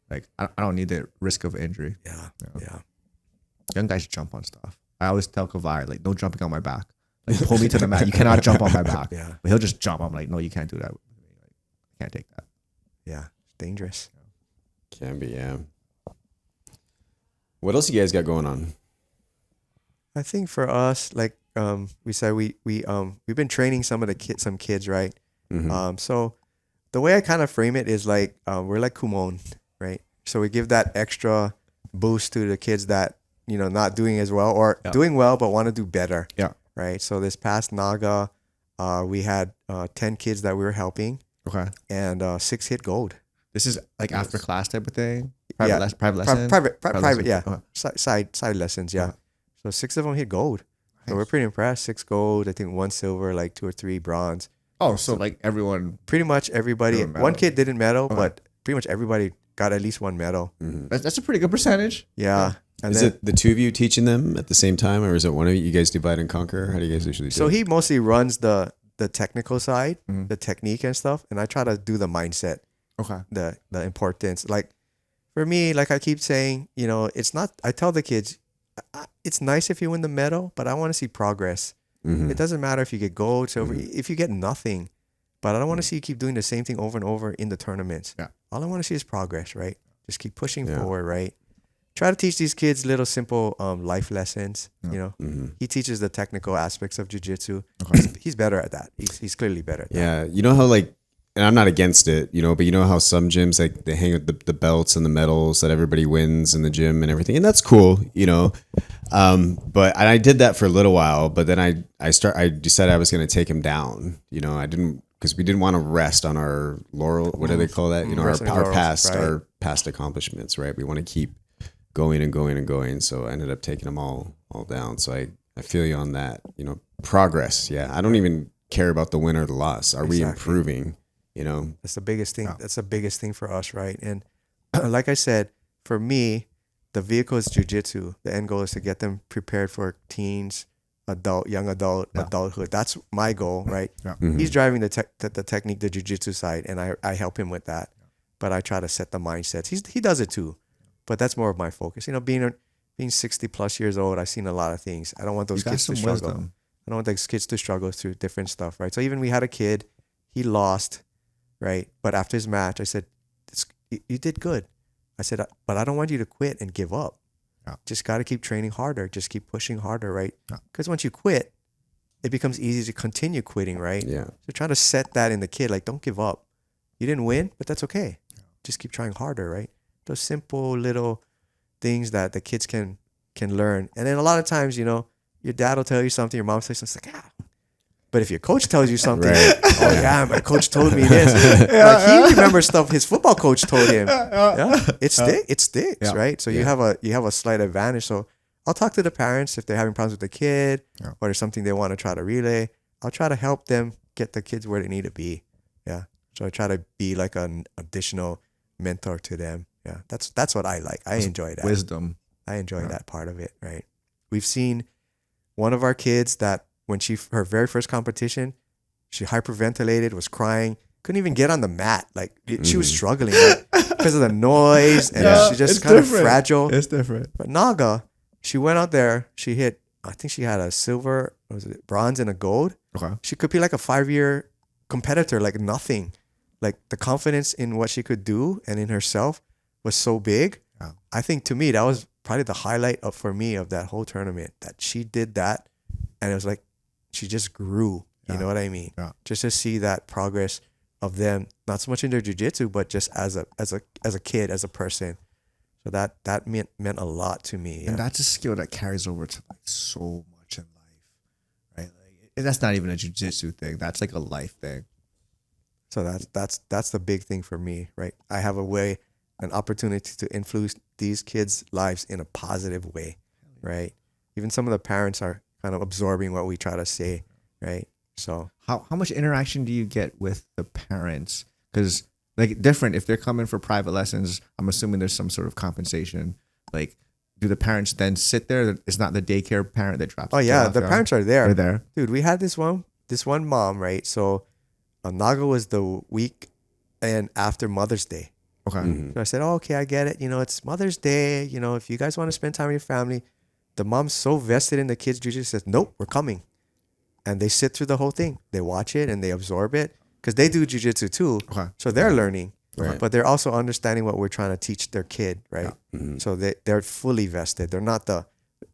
Like I don't need the risk of injury. Yeah. Young guys jump on stuff. I always tell Kavai like no jumping on my back. Like pull me to the mat. You cannot jump on my back. Yeah. But he'll just jump. I'm like, no, you can't do that. Like, I can't take that. Yeah. It's dangerous. Can be, yeah. What else you guys got going on? I think for us, like we said, we've been training some kids, right? So the way I kind of frame it is like we're like Kumon, right? So we give that extra boost to the kids that not doing as well or doing well but want to do better. Yeah. Right. So this past Naga, we had 10 kids that we were helping, Okay. and 6 hit gold. This is like after class type of thing. Yeah. Private lesson. Private, yeah. Okay. Side lessons, yeah. So 6 of them hit gold. So Nice. we're pretty impressed. 6 gold, I think 1 silver, like 2 or 3 bronze. Oh, so like everyone. Pretty much everybody. Didn't medal. One kid didn't medal, Okay. but pretty much everybody got at least 1 medal. That's a pretty good percentage. Yeah. And Is then, it the two of you teaching them at the same time, or is it one of you? You guys divide and conquer? How do you guys usually do so it? he mostly runs the technical side, the technique and stuff, and I try to do the mindset, Okay. the importance. Like for me, like I keep saying, it's not. I tell the kids, it's nice if you win the medal, but I want to see progress. It doesn't matter if you get gold, silver, if you get nothing, but I don't want to see you keep doing the same thing over and over in the tournaments. Yeah. All I want to see is progress, right? Just keep pushing forward, right? Try to teach these kids little simple life lessons. He teaches the technical aspects of jiu-jitsu. He's better at that. He's clearly better at that. Yeah, you know how like, and I'm not against it, but you know how some gyms like they hang the belts and the medals that everybody wins in the gym and everything, and that's cool, But I did that for a little while, but then I decided I was going to take him down. You know, I didn't, because we didn't want to rest on our laurel. What do they call that? You know, Resting our laurels, past, right. our past accomplishments, right? We want to keep going and going and going. So I ended up taking them all down. So I feel you on that. You know, progress. Yeah, I don't even care about the win or the loss. Are we improving? You know, That's the biggest thing. That's the biggest thing for us, right? And like I said, for me, the vehicle is jiu-jitsu. The end goal is to get them prepared for teens, young adulthood. That's my goal, right? Yeah. He's driving the technique, the jiu-jitsu side, and I help him with that. But I try to set the mindsets. He does it too, but that's more of my focus. You know, being 60 plus years old, I've seen a lot of things. I don't want those kids to struggle. Wisdom. I don't want those kids to struggle through different stuff, right? So even we had a kid, he lost, right? But after his match, I said, you did good. I said, but I don't want you to quit and give up. Yeah. Just got to keep training harder. Just keep pushing harder, right? Because once you quit, it becomes easy to continue quitting, right? Yeah. So trying to set that in the kid, like, don't give up. You didn't win, but that's okay. Just keep trying harder, right? Those simple little things that the kids can learn. And then a lot of times, you know, your dad will tell you something, your mom says something, it's like, But if your coach tells you something, oh yeah, my coach told me this. Like he remembers stuff his football coach told him. It sticks, right? So you have a slight advantage. So I'll talk to the parents if they're having problems with the kid or there's something they want to try to relay. I'll try to help them get the kids where they need to be. Yeah. So I try to be like an additional mentor to them. Yeah. That's what I like. I enjoy that. Wisdom. I enjoy that part of it, right? We've seen one of our kids that when her very first competition, she hyperventilated, was crying, couldn't even get on the mat. Like she was struggling because of the noise, and she just kind of fragile. It's different. But Naga, she went out there. She hit. I think she had a silver, bronze, and a gold. Okay. She could be like a 5-year competitor, like nothing. Like the confidence in what she could do and in herself was so big. Yeah. I think to me that was probably the highlight for me of that whole tournament. That she did that, and it was like. She just grew, you know what I mean? Yeah. Just to see that progress of them, not so much in their jiu-jitsu, but just as a kid, as a person. So that meant a lot to me. Yeah. And that's a skill that carries over to like so much in life, right? Like, and that's not even a jiu-jitsu thing. That's like a life thing. So that's the big thing for me, right? I have an opportunity to influence these kids' lives in a positive way, right? Even some of the parents are kind of absorbing what we try to say, right? So how much interaction do you get with the parents? Because like different, if they're coming for private lessons, I'm assuming there's some sort of compensation. Like, do the parents then sit there? It's not the daycare parent that drops. Oh yeah, the parents are there. They're there, dude. We had this one mom, right? So Naga was the week and after Mother's Day. Okay. Mm-hmm. So I said, oh, okay, I get it. You know, it's Mother's Day. You know, if you guys want to spend time with your family. The mom's so vested in the kids' jiu-jitsu says, nope, we're coming. And they sit through the whole thing. They watch it and they absorb it because they do jiu-jitsu too. Okay. So they're learning, Right. but they're also understanding what we're trying to teach their kid, right? Yeah. Mm-hmm. So they're fully vested. They're not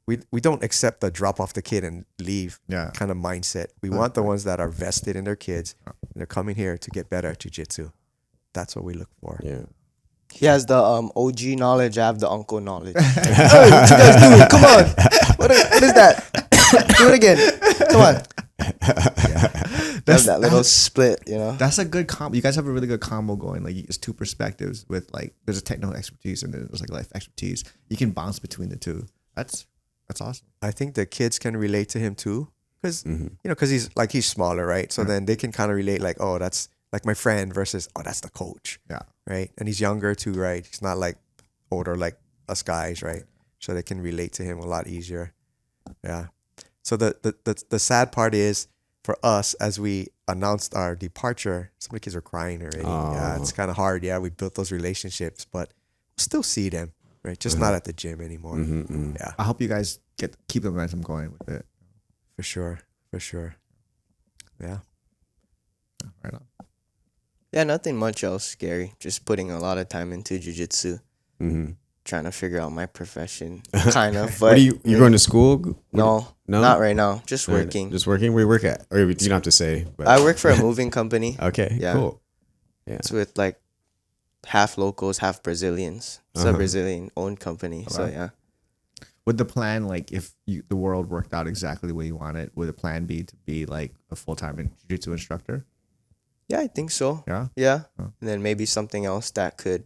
we don't accept the drop off the kid and leave kind of mindset. We want the ones that are vested in their kids. And they're coming here to get better at jiu-jitsu. That's what we look for. Yeah. He has the OG knowledge. I have the uncle knowledge. Hey, what you guys doing? Come on. What is that? Do it again. Come on. That's that little split, you know. That's a good combo. You guys have a really good combo going. Like it's two perspectives with like there's a technical expertise and there's like life expertise. You can bounce between the two. That's awesome. I think the kids can relate to him too, because because he's smaller, right? So then they can kind of relate, like, oh, that's like my friend versus that's the coach. Yeah. Right. And he's younger too, right? He's not like older like us guys, right? So they can relate to him a lot easier. Yeah. So the sad part is for us, as we announced our departure, some of the kids are crying already. Oh. Yeah, it's kind of hard. Yeah, we built those relationships, but we'll still see them, right? Just not at the gym anymore. Yeah, I hope you guys keep the momentum going with it. for sure. Yeah. Right on. Yeah, nothing much else scary. Just putting a lot of time into jiu-jitsu. Mm-hmm. Trying to figure out my profession, kind of. But What are you going to school? No, No? not right now. Just working. Just working? Where you work at? Or you don't have to say. But. I work for a moving company. Okay, Yeah. cool. Yeah. It's with like half locals, half Brazilians. It's a Brazilian-owned company. So yeah. would the plan, like if the world worked out exactly the way you want it, would the plan be to be like a full-time jiu-jitsu instructor? Yeah, I think so. Yeah. Yeah. Oh. And then maybe something else that could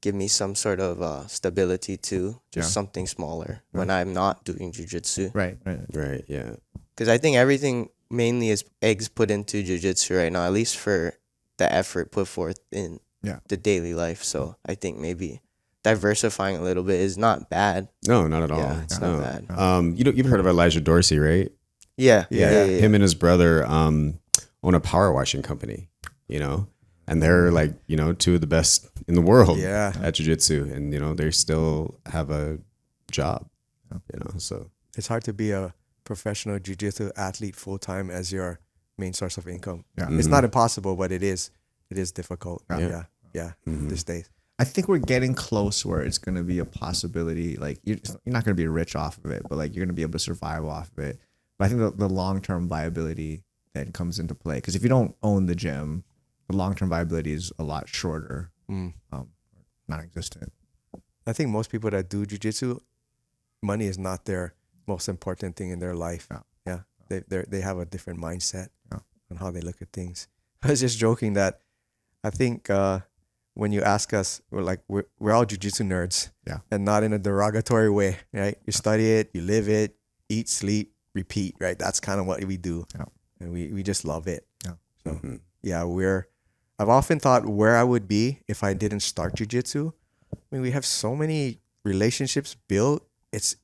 give me some sort of stability too. Just Yeah. something smaller when I'm not doing jujitsu. Right. Right. Yeah. Because I think everything mainly is eggs put into jujitsu right now, at least for the effort put forth in the daily life. So I think maybe diversifying a little bit is not bad. No, not at all. Yeah, it's not bad. You've heard of Elijah Dorsey, right? Yeah. Him and his brother own a power washing company, you know, and they're like, you know, two of the best in the world at jiu-jitsu, and you know, they still have a job, you know, so It's hard to be a professional jiu-jitsu athlete full-time as your main source of income. Yeah. It's not impossible, but it is difficult. Yeah. These days. I think we're getting close where it's going to be a possibility. Like you're not going to be rich off of it, but like you're going to be able to survive off of it. But I think the long-term viability then comes into play, because if you don't own the gym, the long-term viability is a lot shorter, non-existent. I think most people that do jiu-jitsu, money is not their most important thing in their life. Yeah. They have a different mindset on how they look at things. I was just joking that I think when you ask us, we're all jiu-jitsu nerds, and not in a derogatory way, right? You study it, you live it, eat, sleep, repeat, right? That's kind of what we do, and we just love it. So I've often thought where I would be if I didn't start jiu-jitsu. I mean, we have so many relationships built. It's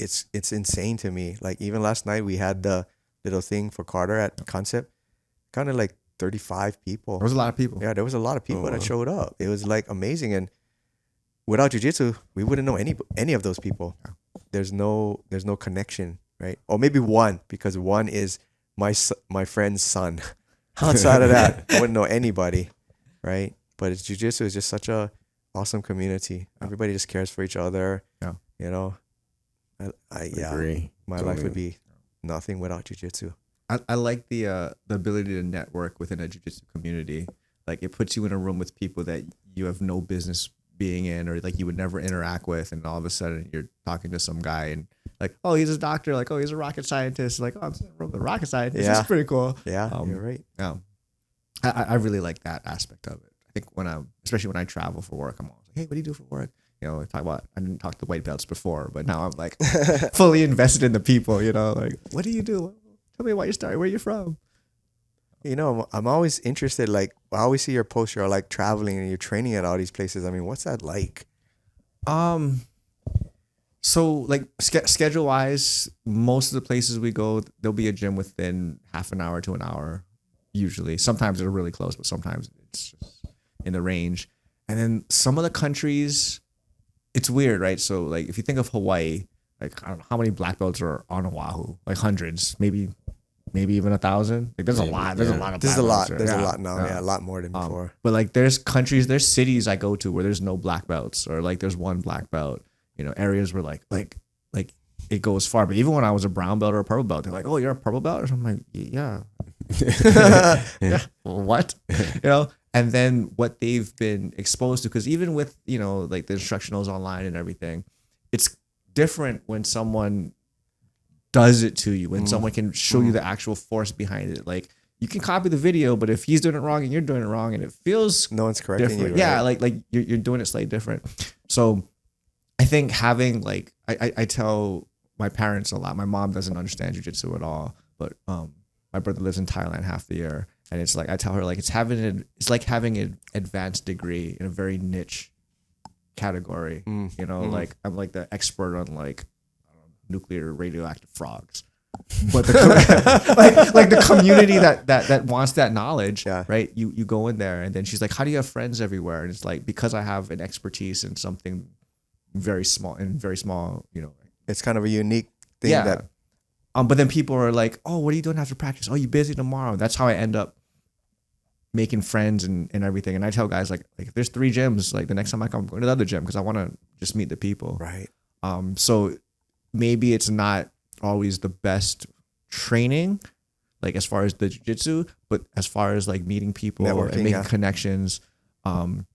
insane to me. Like even last night we had the little thing for Carter at Concept, kind of like 35 people. There was a lot of people. Yeah, there was a lot of people that showed up. It was like amazing. And without jiu-jitsu, we wouldn't know any of those people. There's no connection, right? Or maybe one, because one is my friend's son. Outside of that, I wouldn't know anybody, right? But it's jiu-jitsu is just such a awesome community. Everybody just cares for each other. Yeah. You know, I agree. My life would be nothing without jiu-jitsu. I like the ability to network within a jiu-jitsu community. Like it puts you in a room with people that you have no business being in, or like you would never interact with, and all of a sudden you're talking to some guy and like, oh, he's a doctor, like, oh, he's a rocket scientist, like, oh, I'm in a room with a rocket scientist. This is pretty cool. Yeah, you're right. I really like that aspect of it. I think especially when I travel for work, I'm always like, hey, what do you do for work? You know, I didn't talk to white belts before, but now I'm like fully invested in the people, you know, like, what do you do? Tell me about your story. Where are you from? You know, I'm always interested. Like, I always see your post. You're like traveling and you're training at all these places. I mean, what's that like? So like schedule wise, most of the places we go, there'll be a gym within half an hour to an hour. Usually, sometimes they're really close, but sometimes it's just in the range. And then some of the countries, it's weird, right? So like if you think of Hawaii, like I don't know how many black belts are on Oahu, like hundreds, maybe even 1,000. Like there's a lot. There's a lot of. There's black a lot. belts There's there. a lot now. Yeah, a lot more than before. But like there's countries, there's cities I go to where there's no black belts, or like there's one black belt. You know, areas where like it goes far. But even when I was a brown belt or a purple belt, they're like, "Oh, you're a purple belt?" Or something. I'm like, yeah. Yeah. What? You know. And then what they've been exposed to, because even with, you know, like the instructionals online and everything, it's different when someone does it to you, when someone can show you the actual force behind it. Like you can copy the video, but if he's doing it wrong and you're doing it wrong, and it feels no one's correcting different. you. Yeah, right? like you're doing it slightly different. So I think having like I tell my parents a lot. My mom doesn't understand jiu-jitsu at all, but my brother lives in Thailand half the year. And it's like I tell her, like it's like having an advanced degree in a very niche category. You know, like I'm like the expert on like nuclear radioactive frogs, but the like the community that wants that knowledge, right? You go in there, and then she's like, "How do you have friends everywhere?" And it's like, because I have an expertise in something very small, you know, it's kind of a unique thing that. But then people are like, "Oh, what are you doing after practice? Oh, you busy tomorrow?" That's how I end up making friends and everything. And I tell guys like if there's 3 gyms, like the next time I come, I'm going to the other gym because I want to just meet the people. Right. So maybe it's not always the best training, like as far as the jiu-jitsu, but as far as like meeting people and making connections, and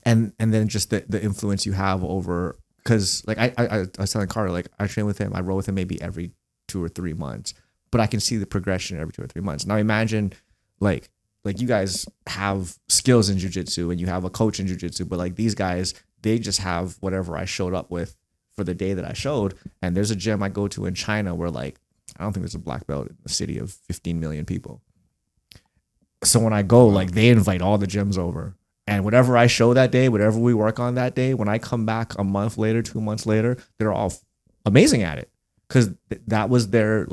then just the influence you have over. because like I was telling Carter, like I train with him, I roll with him maybe every 2 or 3 months, but I can see the progression every 2 or 3 months. Now imagine like you guys have skills in jiu-jitsu and you have a coach in jiu-jitsu, but like these guys, they just have whatever I showed up with for the day that I showed. And there's a gym I go to in China where like I don't think there's a black belt in a city of 15 million people. So when I go, like they invite all the gyms over. And whatever I show that day, whatever we work on that day, when I come back a month later, 2 months later, they're all amazing at it. Because that was their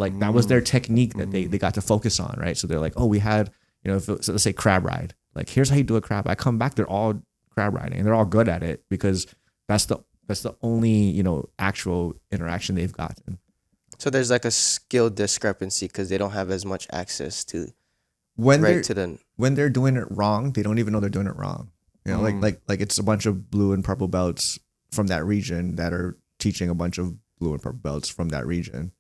technique that they got to focus on, right? So they're like, oh, we had, so let's say crab ride. Like, here's how you do a crab. I come back, they're all crab riding, and they're all good at it because that's the only actual interaction they've gotten. So there's like a skill discrepancy because they don't have as much access to when they're doing it wrong, they don't even know they're doing it wrong. Like it's a bunch of blue and purple belts from that region that are teaching a bunch of blue and purple belts from that region.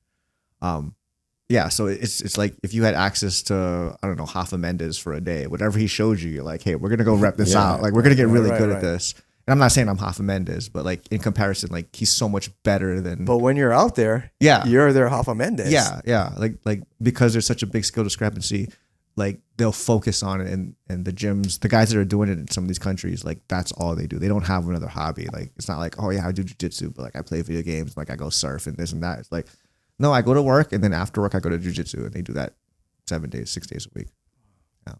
So it's like if you had access to, I don't know, Rafa Mendes for a day, whatever he showed you, you're like, hey, we're gonna go rep this out. Like we're gonna get really good at this. And I'm not saying I'm Rafa Mendes, but like in comparison, like he's so much better than. But when you're out there, you're their Rafa Mendes. Yeah. Like because there's such a big skill discrepancy, like they'll focus on it, and the gyms, the guys that are doing it in some of these countries, like that's all they do. They don't have another hobby. Like it's not like, oh yeah, I do jiu-jitsu, but like I play video games, like I go surf and this and that. It's like, no, I go to work and then after work I go to jiu-jitsu, and they do that 7 days, 6 days a week. Yeah,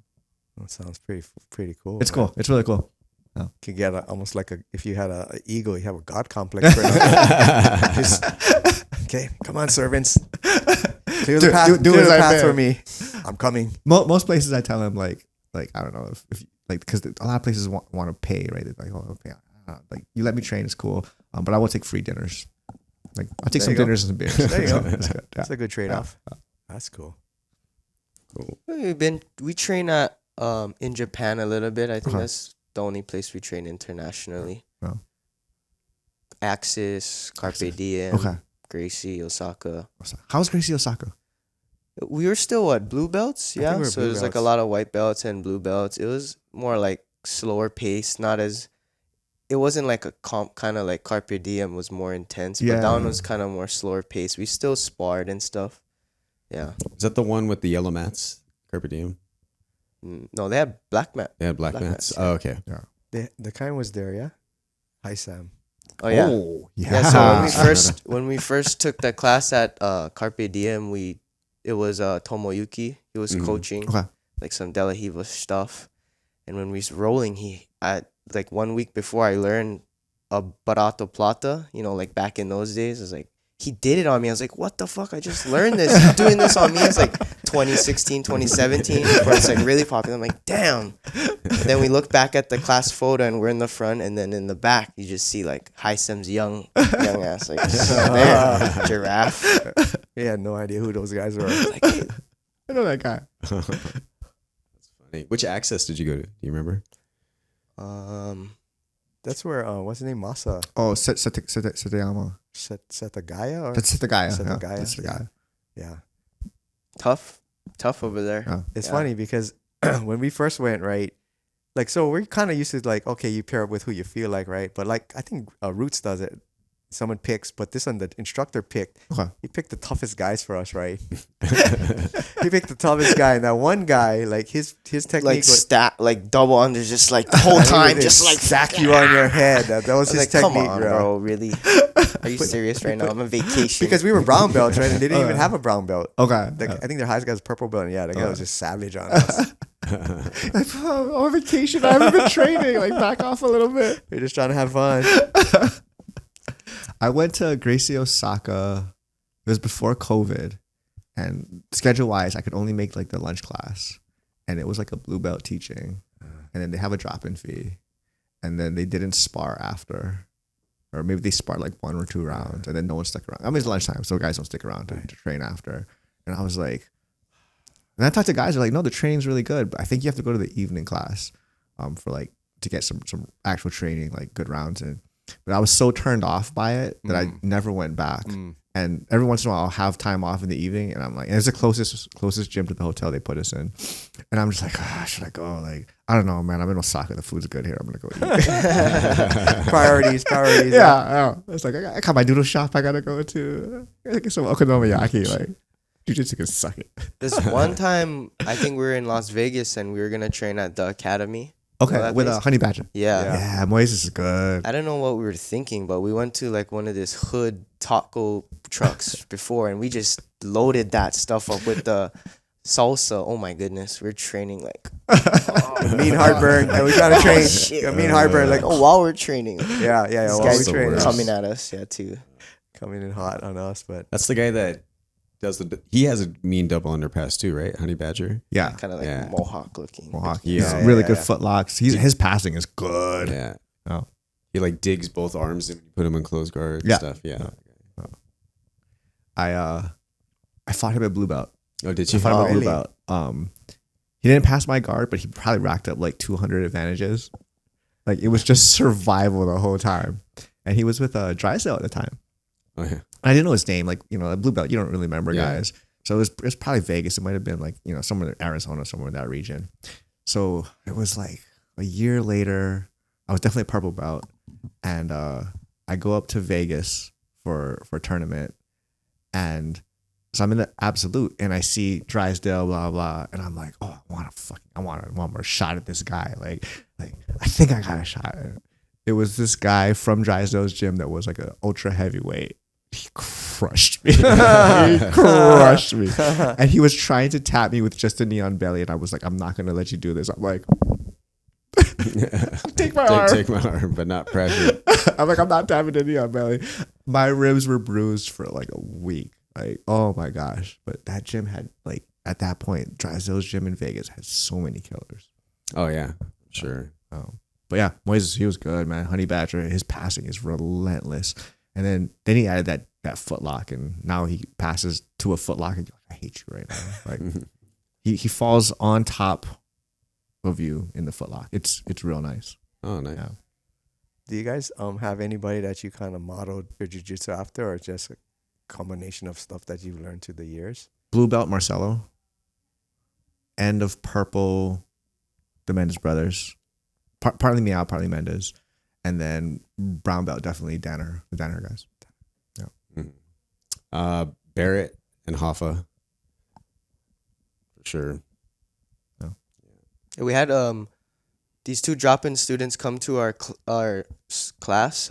that sounds pretty cool. It's cool. It's really cool. Yeah. Could get almost like if you had an ego, you have a god complex. Right? Just, okay, come on, servants, clear the path. Do the path for me. I'm coming. Most places I tell them like I don't know if like, because a lot of places want to pay, right? They're like, oh, okay, like you let me train, it's cool, but I will take free dinners. Like I'll take some dinners and some beers. There you go. That's a good trade off. Yeah. That's cool. We train at in Japan a little bit. I think that's the only place we train internationally. Oh. Axis, Carpe Diem, Gracie, Osaka. How's Gracie Osaka? We were still blue belts, yeah. So there's like a lot of white belts and blue belts. It was more like slower pace, it wasn't like a comp kind of like Carpe Diem was more intense, but that one was kind of more slower pace. We still sparred and stuff. Yeah. Is that the one with the yellow mats? Carpe Diem? No, they had black mat. They had black mats. Oh, okay. Yeah. The kind was there, yeah. Hi, Sam. Oh yeah. So when we first took the class at Carpe Diem, it was Tomoyuki. He was coaching like some De La Riva stuff, and when we was rolling, like 1 week before I learned a Barato Plata, like back in those days, I was like, he did it on me. I was like, what the fuck? I just learned this. He's doing this on me. It's like 2016, 2017, where it's like really popular. I'm like, damn. And then we look back at the class photo and we're in the front, and then in the back, you just see like Hisam's young ass, like there, giraffe. We had no idea who those guys were. Like, hey. I know that guy. That's funny. Which access did you go to? Do you remember? That's where what's his name? Masa. Oh, Setayama. Setagaya or Setagaya. Yeah. Tough over there. Yeah. It's funny because when we first went, right, like, so we're kind of used to like, okay, you pair up with who you feel like, right? But like, I think Roots does it. Someone picks, but this one, the instructor picked. Okay. He picked the toughest guys for us, right? He picked the toughest guy, and that one guy, like his technique, like double under, just like the whole time, just like sack you on your head. That was his like, technique, come on, bro. Really? Are you serious right now? I'm on vacation. Because we were brown belts, right? And they didn't even have a brown belt. Okay. I think their highest guy was purple belt. And yeah, the guy was just savage on us. On vacation, I haven't been training. Like, back off a little bit. We're just trying to have fun. I went to Gracie Osaka. It was before COVID, and schedule wise, I could only make like the lunch class, and it was like a blue belt teaching, and then they have a drop-in fee, and then they didn't spar after, or maybe they sparred like 1 or 2 rounds, and then no one stuck around. I mean, it's lunchtime, so guys don't stick around to train after. And I was like, and I talked to guys who are like, no, the training's really good, but I think you have to go to the evening class, for like to get some actual training, like good rounds in. But I was so turned off by it that I never went back. And every once in a while, I'll have time off in the evening, and I'm like, and it's the closest gym to the hotel they put us in, and I'm just like, should I go? Like, I don't know, man. I'm in Osaka. The food's good here. I'm gonna go eat. Priorities. Yeah, it's like I got my noodle shop. I gotta go to. I get some okonomiyaki. Like, jiu-jitsu can suck it. This one time, I think we were in Las Vegas and we were gonna train at the academy. Okay, that with a place? honey badger. Yeah. Yeah, Moises is good. I don't know what we were thinking, but we went to like one of this hood taco trucks before, and we just loaded that stuff up with the salsa. Oh my goodness, we're training like Mean heartburn. And we gotta train. shit. Yeah, mean heartburn. Like, while we're training. yeah. This While we guy's train, coming at us, too. coming in hot on us, but That's the guy that does he has a mean double underpass too, right? Honey Badger. Yeah, Kind of like Yeah. mohawk looking. Mohawk. Yeah, He's really yeah, good yeah. footlocks. His passing is good. Yeah. Oh. He like digs both arms and put him in close guard Yeah. and stuff. Yeah. I fought him at blue belt. Oh, did I you? fought him at blue really? belt. He didn't pass my guard, but he probably racked up like 200 advantages. Like it was just survival the whole time. And he was with Drysdale at the time. Oh yeah. I didn't know his name. Like, at blue belt, you don't really remember Yeah. guys. So it was probably Vegas. It might have been like, somewhere in Arizona, somewhere in that region. So it was like a year later. I was definitely a purple belt. And I go up to Vegas for a tournament. And so I'm in the absolute and I see Drysdale, blah, blah. And I'm like, oh, I want one more shot at this guy. Like I think I got a shot. It was this guy from Drysdale's gym that was like an ultra heavyweight. He crushed me. And he was trying to tap me with just a knee on belly. And I was like, I'm not going to let you do this. I'm like, take my arm. Take my arm, but not pressure. I'm like, I'm not tapping the knee on belly. My ribs were bruised for like a week. Like, oh my gosh. But that gym had like, at that point, Drysdale's gym in Vegas had so many killers. Oh yeah, sure. But yeah, Moises, he was good, man. Honey Badger, his passing is relentless. And then he added that foot lock, and now he passes to a foot lock, and you're like, I hate you right now. Like he falls on top of you in the foot lock. It's real nice. Oh nice. Yeah. do you guys have anybody that you kind of modeled your jiu-jitsu after, or just a combination of stuff that you've learned through the years? Blue belt Marcelo. End of purple, the Mendes brothers. Partly Meow, partly Mendes. And then brown belt, definitely the Danner guys. Barrett and Hoffa. For sure. We had these two drop-in students come to our class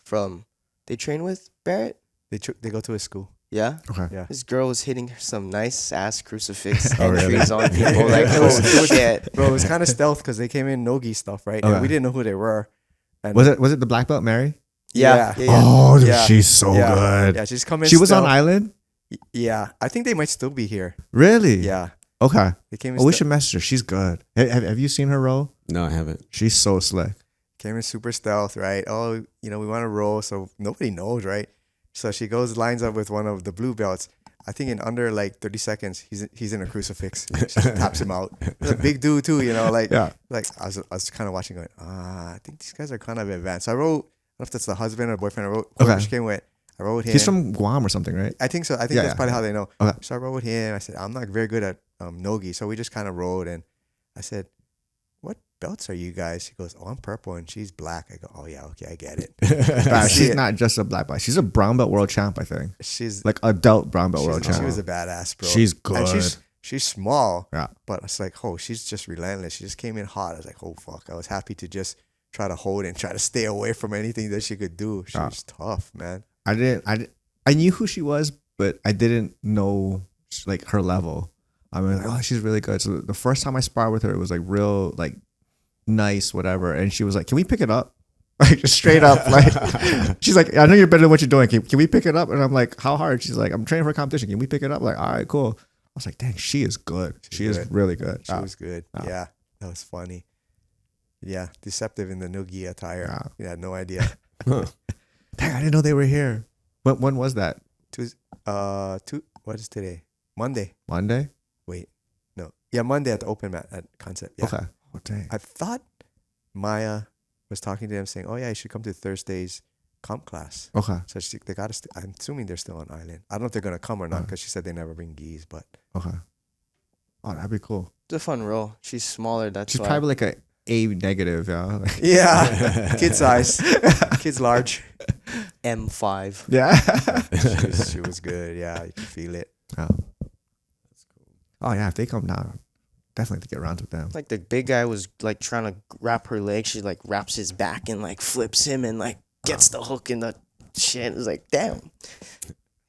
from, they train with Barrett? They go to a school. Yeah? Okay. Yeah. This girl was hitting some nice ass crucifix Oh, really? entries on people. Like, It was- oh shit. Bro, it was kind of stealth because they came in nogi stuff, right? Okay. And we didn't know who they were. And Was it the black belt Mary? Yeah. Yeah. Oh, dude, Yeah. she's so Yeah. good. Yeah, she's coming. She was on stealth. island? Yeah, I think they might still be here. Really? Yeah, Okay. they came in. Oh, we should message her. She's good. Have you seen her roll? No, I haven't. She's so slick. Came in super stealth, right? Oh, we want to roll, so nobody knows, right? So she lines up with one of the blue belts. I think in under like 30 seconds, he's in a crucifix. She just taps him out. He's a big dude too, Like, Yeah. like I was kind of watching, going, I think these guys are kind of advanced. So I wrote. I don't know if that's the husband or boyfriend. I wrote. Okay. She came with. I wrote him. He's from Guam or something, right? I think so. I think Yeah, that's yeah. probably how they know. Okay. So I rode with him. I said, I'm not very good at nogi. So we just kind of rode. And I said, what belts are you guys? She goes, oh, I'm purple and she's black. I go, oh, yeah, okay, I get it. Nah, See she's it. not just a black belt. She's a brown belt world champ, I think. She's Like adult brown belt world she champ. was a badass, bro. She's And good. she's small, Yeah. but it's like, oh, she's just relentless. She just came in hot. I was like, oh, fuck. I was happy to just try to hold and try to stay away from anything that she could do. She Yeah. was tough, man. I knew who she was, but I didn't know like her level. I mean, like, oh, she's really good. So the first time I sparred with her, it was like real, like nice, whatever. And she was like, "Can we pick it up?" Like just straight up, like she's like, "I know you're better than what you're doing. Can we pick it up?" And I'm like, "How hard?" She's like, "I'm training for a competition. Can we pick it up?" Like, all right, cool. I was like, "Dang, she is good. She is good. really good." She was good. Yeah. Yeah, that was funny. Yeah, deceptive in the noogie attire. Yeah, no idea. Dang, I didn't know they were here. When was that? What is today? Monday. Monday? Wait, no. Yeah, Monday at the open mat at Concept. Yeah. Okay. Oh, dang. I thought Maya was talking to them saying, "Oh yeah, you should come to Thursday's comp class." Okay. So they got to. I'm assuming they're still on island. I don't know if they're gonna come or not because she said they never bring geese. But Okay. Oh, that'd be cool. It's a fun role. She's smaller. That's She's why. probably like a negative, yeah. Like, yeah, kid size, kids large. M5. yeah. She was good. Yeah, you can feel it. Oh. Oh yeah, if they come down, definitely have to get rounds with them. Like the big guy was like trying to wrap her leg. She like wraps his back and like flips him and like gets the hook in the shit. It's like, damn.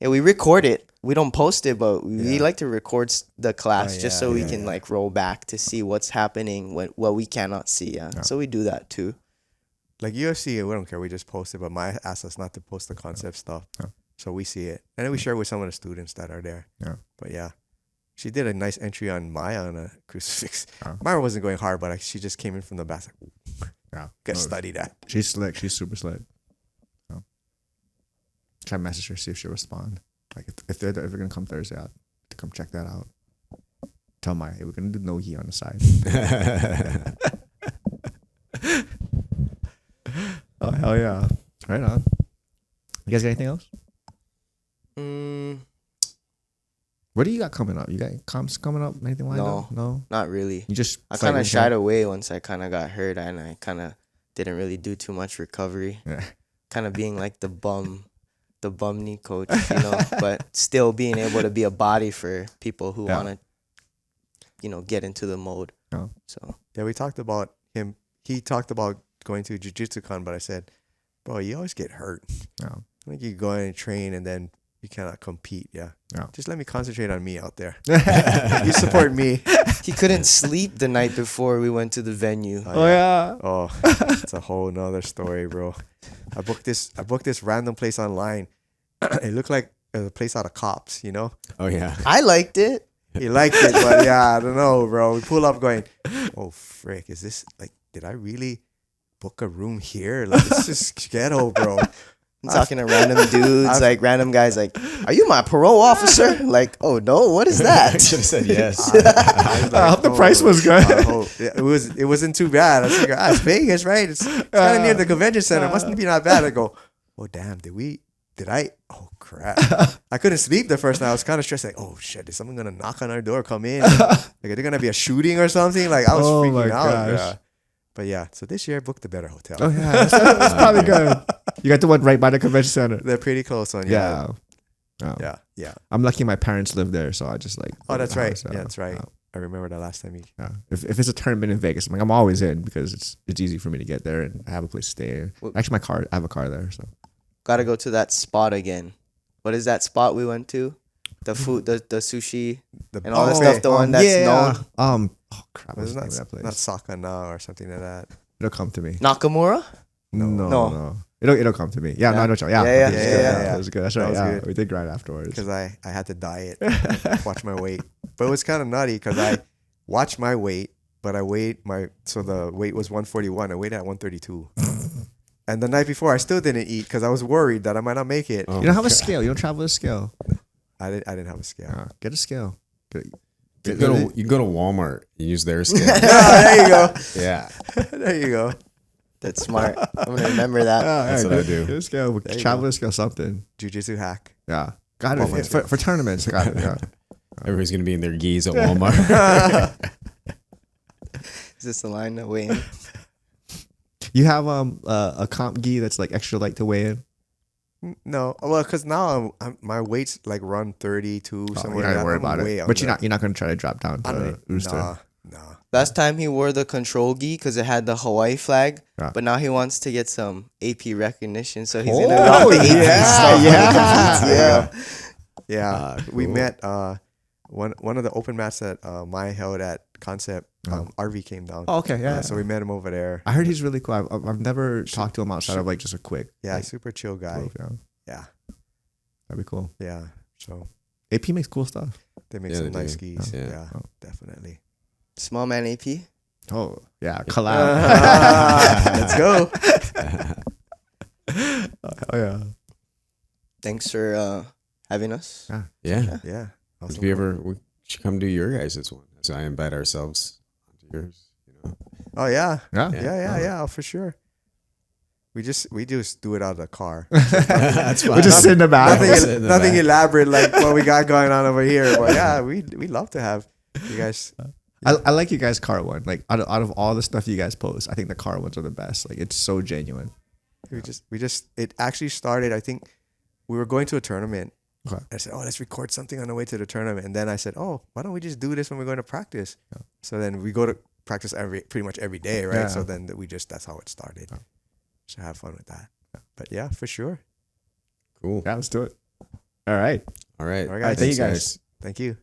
Yeah, we record it. We don't post it, but we like to record the class just so we can like roll back to see what's happening, what we cannot see. Yeah. So we do that too. Like UFC, we don't care. We just post it. But Maya asked us not to post the concept stuff. Yeah. So we see it. And then we share with some of the students that are there. Yeah. But yeah, she did a nice entry on Maya on a crucifix. Yeah. Maya wasn't going hard, but she just came in from the back. Like, Yeah. get No, study that. She's slick. She's super slick. So, try to message her, see if she'll respond. Like if they're gonna come Thursday out, to come check that out. Tell Maya, hey, we're gonna do no-gi on the side. Oh hell yeah! Right on. You guys got anything else? What do you got coming up? You got comps coming up? Anything lined up? No, Not really. You just I kind of fighting shied him? away once I kind of got hurt, and I kind of didn't really do too much recovery. Yeah. Kind of being like the bum knee coach, you know, but still being able to be a body for people who Yeah. want to, you know, get into the mode. Oh. So Yeah, we talked about him. He talked about going to Jiu-Jitsu Con, but I said, bro, you always get hurt. Yeah. Like you go in and train and then you cannot compete. Yeah. Yeah. Just let me concentrate on me out there. You support me. he couldn't sleep the night before we went to the venue. Oh yeah. Oh, it's a whole nother story, bro. I booked this random place online. It looked like a place out of Cops, you know? Oh yeah. I liked it. He liked it, but yeah, I don't know, bro. We pull up going, oh, frick, is this, like, did I really book a room here? Like, it's just ghetto, bro. I'm talking to random dudes, like random guys, like, "Are you my parole officer?" Like, "Oh no, what is that?" Should have said yes. I hope the price was good. Yeah, it wasn't too bad. I was thinking, it's Vegas, right? It's kind of near the convention center. Mustn't be not bad. I go, oh damn, did I? Oh crap! I couldn't sleep the first night. I was kind of stressed. Like, oh shit, is someone gonna knock on our door, come in? Like, are there gonna be a shooting or something? Like, I was Oh freaking my out. gosh. Yeah. But yeah, so this year I booked a better hotel. Oh yeah, that's probably good. You got the one right by the convention center. They're pretty close on. Yeah. Oh. Yeah. I'm lucky my parents live there, so I just like. Oh, go to that's the right. house, Yeah, that's right. Yeah. I remember that last time you. Yeah. If it's a tournament in Vegas, I'm always in because it's easy for me to get there and I have a place to stay. Actually, I have a car there, so. Gotta go to that spot again. What is that spot we went to? The food, the sushi, and all that stuff. The one that's known. Oh crap! What's It's the name not of that place? not Sakana or something like that. It'll come to me. Nakamura. No. It'll come to me. Yeah, no, I know. Yeah, Yeah. That was good. That's right. was Yeah, good. we did grind afterwards. Because I had to diet, watch my weight. But it was kind of nutty because I watched my weight, but so the weight was 141. I weighed at 132. And the night before, I still didn't eat because I was worried that I might not make it. Oh. You don't have a scale. You don't travel with a scale. I didn't have a scale. Get a scale. You can go to Walmart and use their scale. There you go. Yeah. There you go. That's smart. I'm gonna remember that. That's what I do. Get a scale. Travel with a scale. Something. Jiu-Jitsu hack. Yeah. Got it. Walmart For tournaments. Got it. Yeah. Everybody's gonna be in their gis at Walmart. Is this the line that weigh in? You have a comp gi that's like extra light to weigh in. No, well, because now my weight's like run 32 Oh, somewhere. you're not like worried that. I'm about way it. under. But you're not gonna try to drop down to Rooster. Nah. Last time he wore the control gi because it had the Hawaii flag, Yeah. but now he wants to get some AP recognition, so he's Oh, gonna rock the AP yeah, stuff. yeah. Yeah, we Cool. met one of the open mats that Maya held at Concept. RV came down. Oh, okay. Yeah. So we met him over there. I heard he's really cool. I've never talked to him outside of like just a quick. Yeah, like, super chill guy. move, yeah. Yeah, That'd be cool. yeah. So AP makes cool stuff. they make Yeah, some they nice do. skis. Yeah. Yeah, definitely. Small man AP. Oh yeah, collab. Let's go. Oh yeah. Thanks for having us. Yeah. Yeah. If you ever, we should come do your guys' one. So I invite ourselves to yours. You know. Oh yeah. Yeah. Yeah. For sure. We just do it out of the car. That's fine. We'll just sit in the back. Nothing elaborate like what we got going on over here. But yeah, we love to have you guys. I like you guys' car one. Like out of all the stuff you guys post, I think the car ones are the best. Like it's so genuine. We just it actually started. I think we were going to a tournament. Okay. I said, "Oh, let's record something on the way to the tournament." And then I said, "Oh, why don't we just do this when we're going to practice?" Yeah. So then we go to practice pretty much every day, right? Yeah. So then that's how it started. Yeah. So have fun with that. Yeah. But yeah, for sure. Cool. Yeah, let's do it. All right. All right. All right, guys. Thank you guys. Thank you.